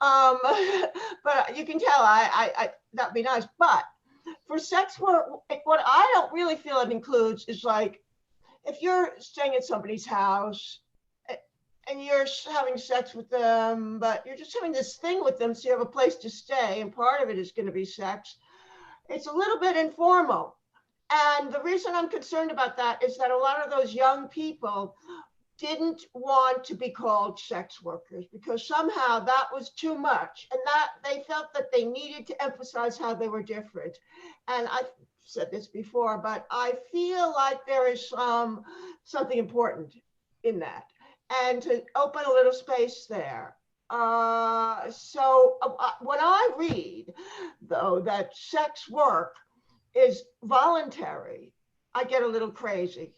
But you can tell that'd be nice. But for sex work, what I don't really feel it includes is like, if you're staying at somebody's house and you're having sex with them, but you're just having this thing with them, so you have a place to stay, and part of it is going to be sex, it's a little bit informal. And the reason I'm concerned about that is that a lot of those young people didn't want to be called sex workers, because somehow that was too much, and that they felt that they needed to emphasize how they were different. And I've said this before, but I feel like there is something important in that, and to open a little space there. So when I read, though, that sex work is voluntary, I get a little crazy,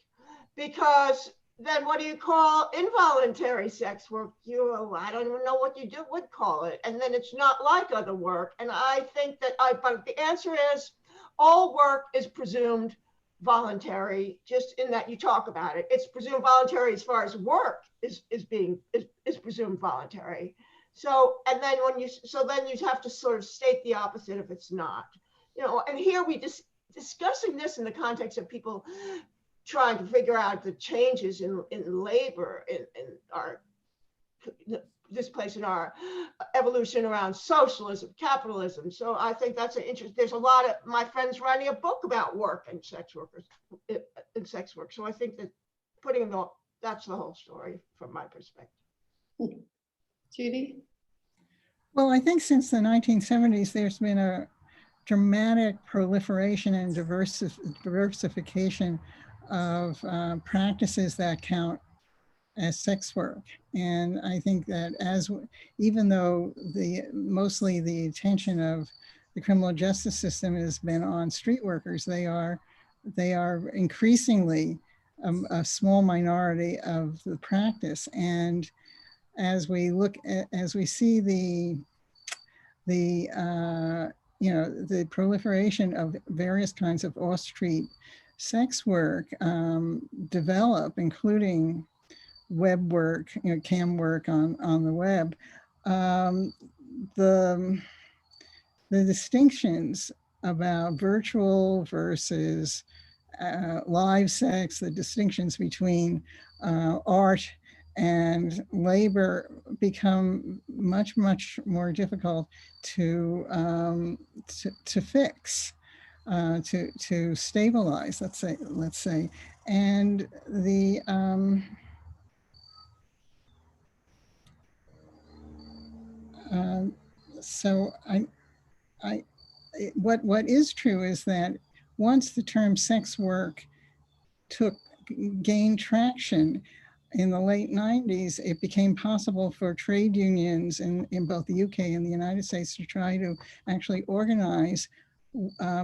because then what do you call involuntary sex work? I don't even know what you would call it. And then it's not like other work. And I think that but the answer is all work is presumed voluntary, just in that you talk about it. It's presumed voluntary as far as work is presumed voluntary. So, and then then you have to sort of state the opposite if it's not. You know, and here we just discussing this in the context of people trying to figure out the changes in labor in our this place in our evolution around socialism, capitalism. So I think that's an interest. There's a lot of my friends writing a book about work and sex workers in sex work. So I think that that's the whole story from my perspective. Judy? Well, I think since the 1970s, there's been a dramatic proliferation and diversification of practices that count as sex work. And I think that even though mostly the attention of the criminal justice system has been on street workers, they are increasingly a small minority of the practice. And as we see the proliferation of various kinds of off-street sex work develop, including web work, cam work on the web, the distinctions about virtual versus live sex, the distinctions between art and labor become much, much more difficult to fix, to stabilize, let's say. And so what is true is that once the term sex work gained traction in the late 90s, it became possible for trade unions in both the UK and the United States to try to actually organize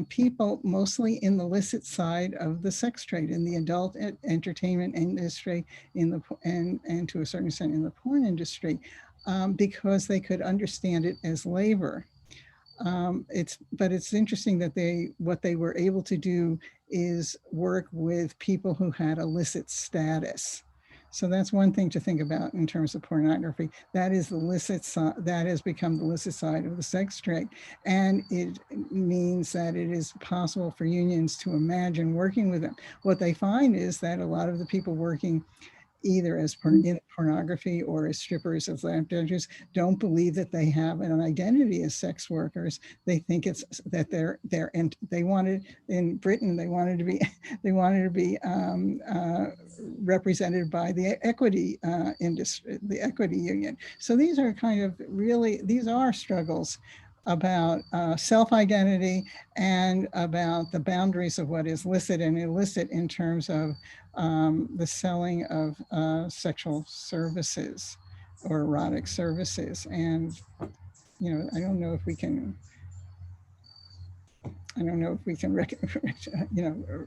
people mostly in the illicit side of the sex trade, in the adult entertainment industry, and to a certain extent in the porn industry, because they could understand it as labor. But it's interesting that what they were able to do is work with people who had illicit status. So that's one thing to think about in terms of pornography. That is the illicit side, that has become the illicit side of the sex trade. And it means that it is possible for unions to imagine working with them. What they find is that a lot of the people working either as in pornography or as strippers, as lap dances, don't believe that they have an identity as sex workers. They think it's that and they wanted in Britain, they wanted to be represented by the equity industry, the equity union. So these are these are struggles about self-identity and about the boundaries of what is licit and illicit in terms of the selling of sexual services or erotic services. And, I don't know if we can I don't know if we can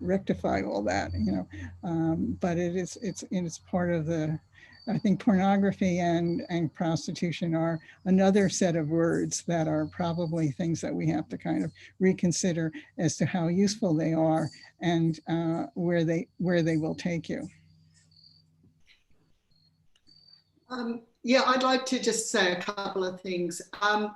rectify all that, but it's part of the, I think pornography and prostitution are another set of words that are probably things that we have to kind of reconsider as to how useful they are and where they will take you. Yeah, I'd like to just say a couple of things. I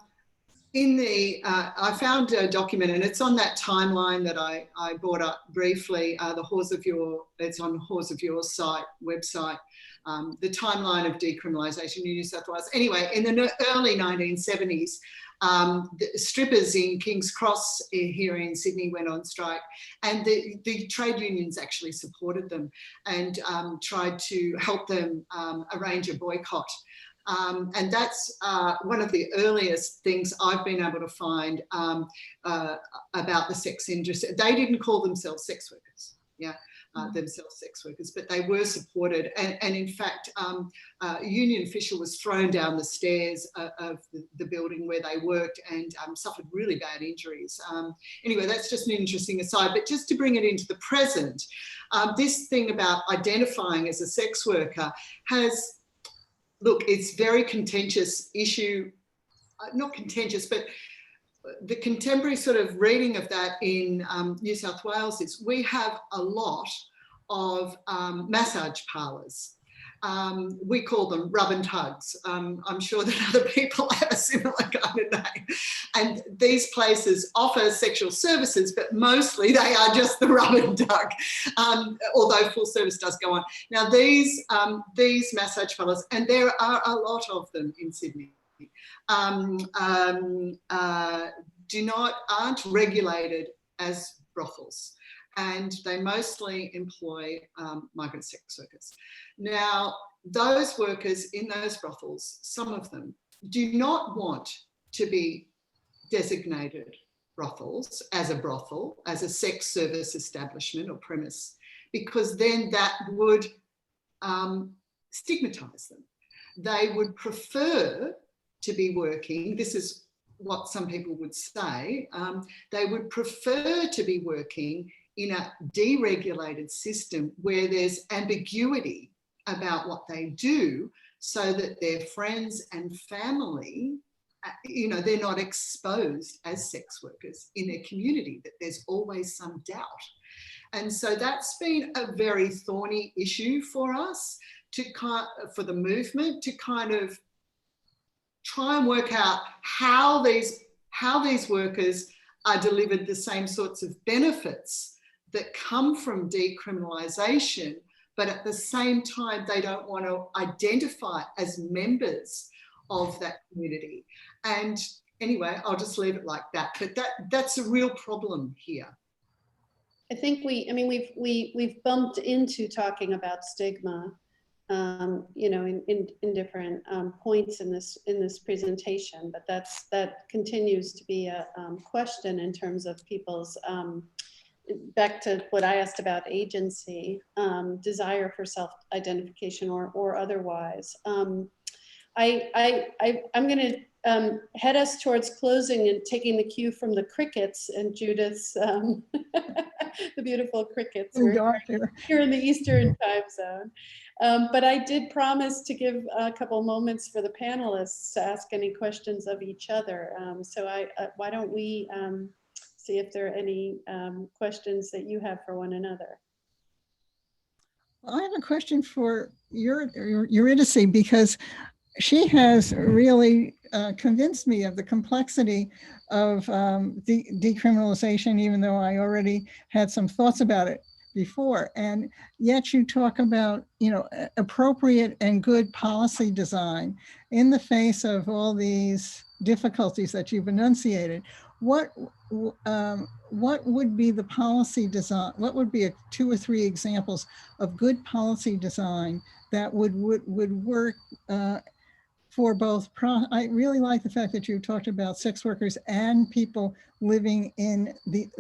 found a document, and it's on that timeline that I brought up briefly, it's on Whores of Your site, website, the timeline of decriminalisation in New South Wales. Anyway, in the early 1970s, the strippers in King's Cross here in Sydney went on strike, and the trade unions actually supported them and tried to help them arrange a boycott. And that's one of the earliest things I've been able to find about the sex industry. They didn't call themselves sex workers, but they were supported. And in fact, a union official was thrown down the stairs of the building where they worked and suffered really bad injuries. Anyway, that's just an interesting aside. But just to bring it into the present, this thing about identifying as a sex worker has, look, it's very contentious issue, not contentious, but the contemporary sort of reading of that in New South Wales is we have a lot of massage parlours. We call them rub and tugs. I'm sure that other people have a similar kind of name. And these places offer sexual services, but mostly they are just the rub and tug, although full service does go on. Now, these massage parlours, and there are a lot of them in Sydney, aren't regulated as brothels, and they mostly employ migrant sex workers. Now, those workers in those brothels, some of them, do not want to be designated brothels, as a sex service establishment or premise, because then that would stigmatise them. They would prefer to be working, this is what some people would say, they would prefer to be working in a deregulated system where there's ambiguity about what they do, so that their friends and family, they're not exposed as sex workers in their community, that there's always some doubt. And so that's been a very thorny issue for us, for the movement to kind of try and work out how these workers are delivered the same sorts of benefits that come from decriminalisation, but at the same time, they don't want to identify as members of that community. And anyway, I'll just leave it like that. But that's a real problem here. I think we've bumped into talking about stigma, in different points in this presentation, but that continues to be a question in terms of people's, back to what I asked about agency, desire for self-identification or otherwise. I'm going to head us towards closing and taking the cue from the crickets and Judith's, the beautiful crickets. We're here in the Eastern time zone. But I did promise to give a couple moments for the panelists to ask any questions of each other. So why don't we see if there are any questions that you have for one another. Well, I have a question for Eurydice, because she has really convinced me of the complexity of decriminalization, even though I already had some thoughts about it before. And yet you talk about, appropriate and good policy design in the face of all these difficulties that you've enunciated. What would be the policy design? What would be 2 or 3 examples of good policy design that would work for both? I really like the fact that you talked about sex workers and people living in the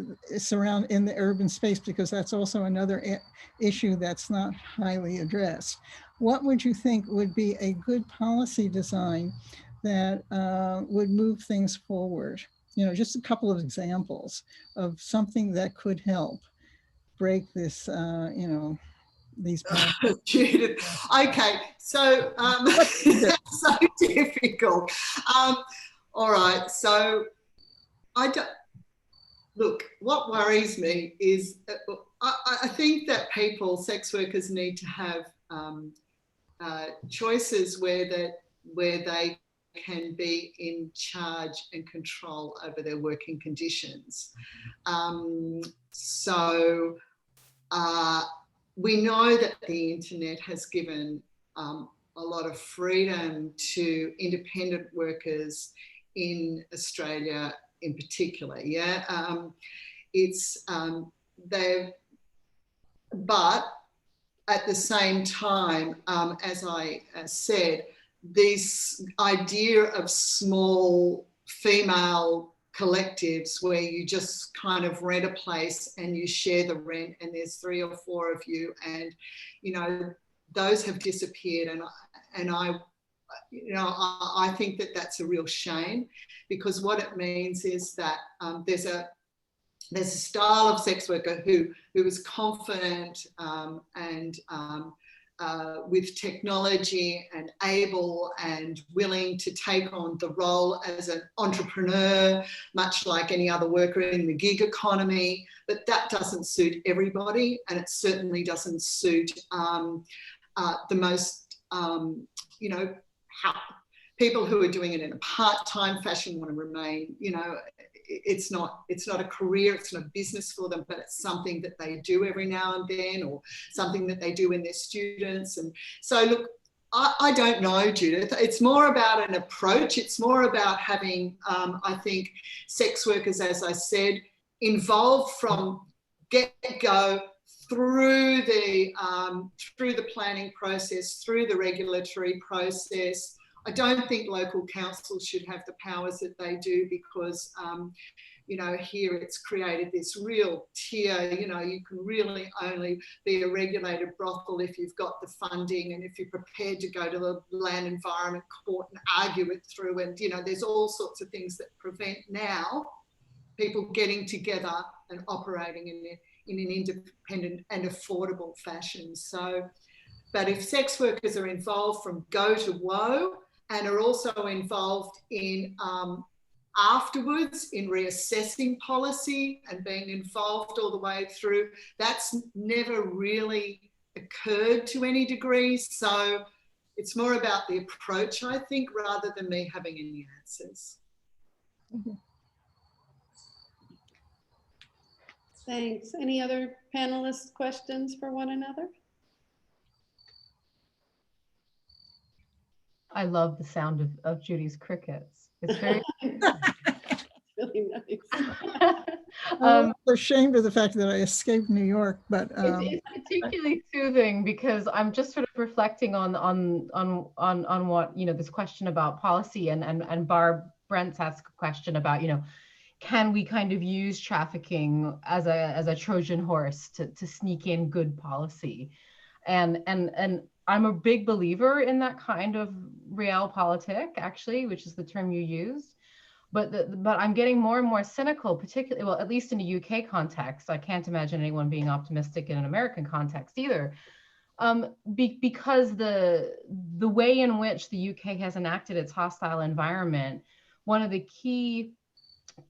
urban space, because that's also another issue that's not highly addressed. What would you think would be a good policy design that would move things forward? just a couple of examples of something that could help break this, these patterns. Judith, okay, so that's so difficult. All right, so look, what worries me is I think that sex workers need to have choices where they can be in charge and control over their working conditions. We know that the internet has given a lot of freedom to independent workers in Australia in particular, but at the same time, as I said, this idea of small female collectives where you just kind of rent a place and you share the rent and there's 3 or 4 of you, and those have disappeared, and I think that that's a real shame, because what it means is that there's a style of sex worker who is confident and with technology and able and willing to take on the role as an entrepreneur, much like any other worker in the gig economy. But that doesn't suit everybody, and it certainly doesn't suit the most, how people who are doing it in a part-time fashion want to remain, it's not a career, it's not a business for them, but it's something that they do every now and then, or something that they do in their students. And so, look, I don't know, Judith. It's more about an approach. It's more about having, I think, sex workers, as I said, involved from get-go through the planning process, through the regulatory process. I don't think local councils should have the powers that they do, because, here it's created this real tier. You can really only be a regulated brothel if you've got the funding and if you're prepared to go to the Land Environment Court and argue it through. And, there's all sorts of things that prevent now people getting together and operating in an independent and affordable fashion. So, but if sex workers are involved from go to woe, and are also involved in afterwards in reassessing policy and being involved all the way through, that's never really occurred to any degree. So it's more about the approach, I think, rather than me having any answers. Mm-hmm. Thanks. Any other panelists' questions for one another? I love the sound of Judy's crickets. It's very Really nice. I'm ashamed of the fact that I escaped New York, but it's particularly soothing, because I'm just sort of reflecting on what, this question about policy, and Barb Brent's asked a question about, can we kind of use trafficking as a Trojan horse to sneak in good policy, and I'm a big believer in that kind of realpolitik, actually, which is the term you used. But I'm getting more and more cynical, particularly, well, at least in a UK context. I can't imagine anyone being optimistic in an American context either, because the way in which the UK has enacted its hostile environment, one of the key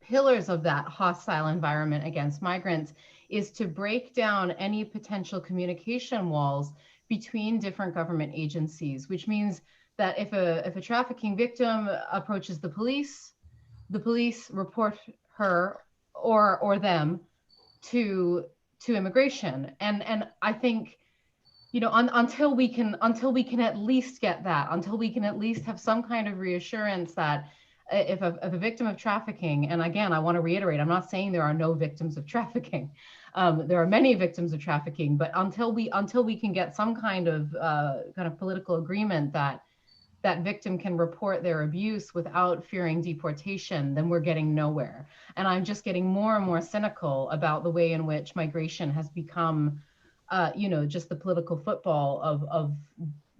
pillars of that hostile environment against migrants is to break down any potential communication walls between different government agencies, which means that if a trafficking victim approaches the police report her or them to immigration. And I think, until we can at least get that, until we can at least have some kind of reassurance that if a victim of trafficking, and again, I want to reiterate, I'm not saying there are no victims of trafficking. There are many victims of trafficking, but until we can get some kind of political agreement that victim can report their abuse without fearing deportation, then we're getting nowhere. And I'm just getting more and more cynical about the way in which migration has become, just the political football of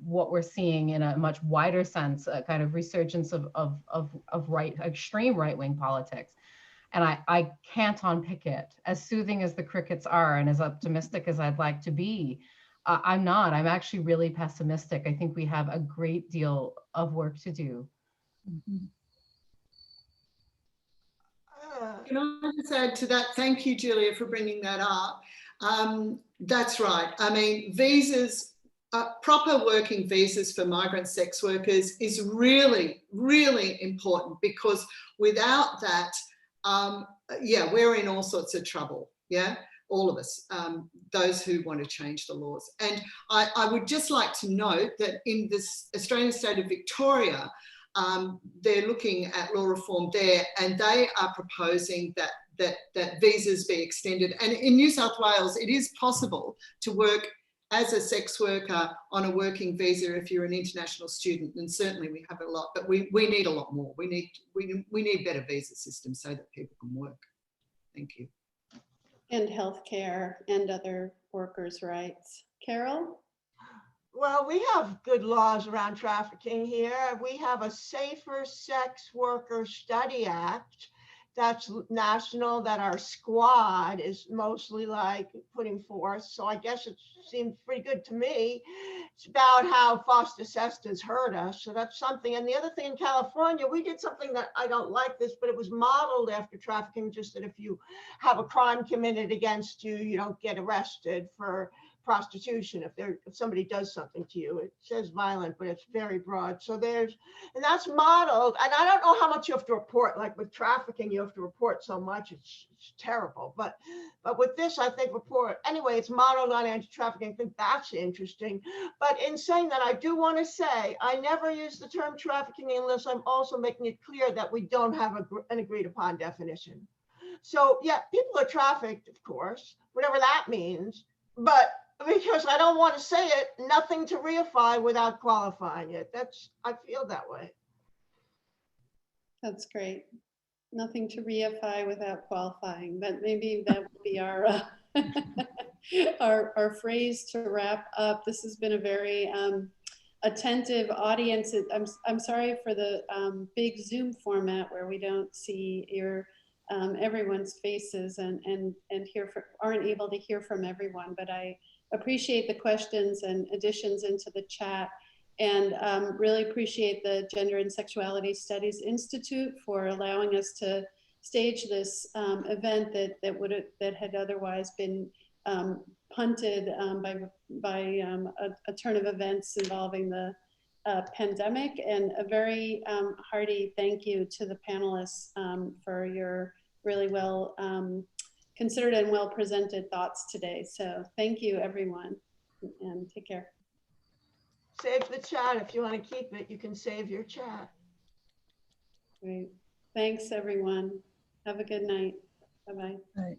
what we're seeing in a much wider sense, a kind of resurgence of extreme right-wing politics. And I can't unpick it. As soothing as the crickets are and as optimistic as I'd like to be, I'm not. I'm actually really pessimistic. I think we have a great deal of work to do. Mhm. Can I just add to that? Thank you, Julia, for bringing that up. That's right. I mean, visas, proper working visas for migrant sex workers is really, really important, because without that, yeah, we're in all sorts of trouble. Yeah, all of us, those who want to change the laws. And I would just like to note that in this Australian state of Victoria, they're looking at law reform there, and they are proposing that visas be extended. And in New South Wales, it is possible to work as a sex worker on a working visa if you're an international student, and certainly we have a lot, but we need a lot more. We need better visa systems so that people can work. Thank you. And healthcare and other workers' rights. Carol? Well, we have good laws around trafficking here. We have a Safer Sex Worker Study Act that's national, that our squad is mostly like putting forth. So I guess it seems pretty good to me. It's about how foster cestas hurt us. So that's something. And the other thing in California, we did something that I don't like this, but it was modeled after trafficking, just that if you have a crime committed against you, you don't get arrested for prostitution. If somebody does something to you, it says violent, but it's very broad. So and that's modeled. And I don't know how much you have to report. Like with trafficking, you have to report so much. It's terrible. But with this, I think anyway, it's modeled on anti-trafficking. I think that's interesting. But in saying that, I do want to say I never use the term trafficking unless I'm also making it clear that we don't have an agreed upon definition. So yeah, people are trafficked, of course, whatever that means. But because I don't want to say it, nothing to reify without qualifying it. I feel that way. That's great. Nothing to reify without qualifying, but maybe that will be our our phrase to wrap up. This has been a very attentive audience. I'm sorry for the big Zoom format where we don't see everyone's faces and aren't able to hear from everyone, but I appreciate the questions and additions into the chat, and really appreciate the Gender and Sexuality Studies Institute for allowing us to stage this event that had otherwise been punted by a turn of events involving the pandemic. And a very hearty thank you to the panelists for your really well considered and well presented thoughts today. So thank you, everyone, and take care. Save the chat. If you want to keep it, you can save your chat. Great. Thanks, everyone. Have a good night. Bye-bye. Right.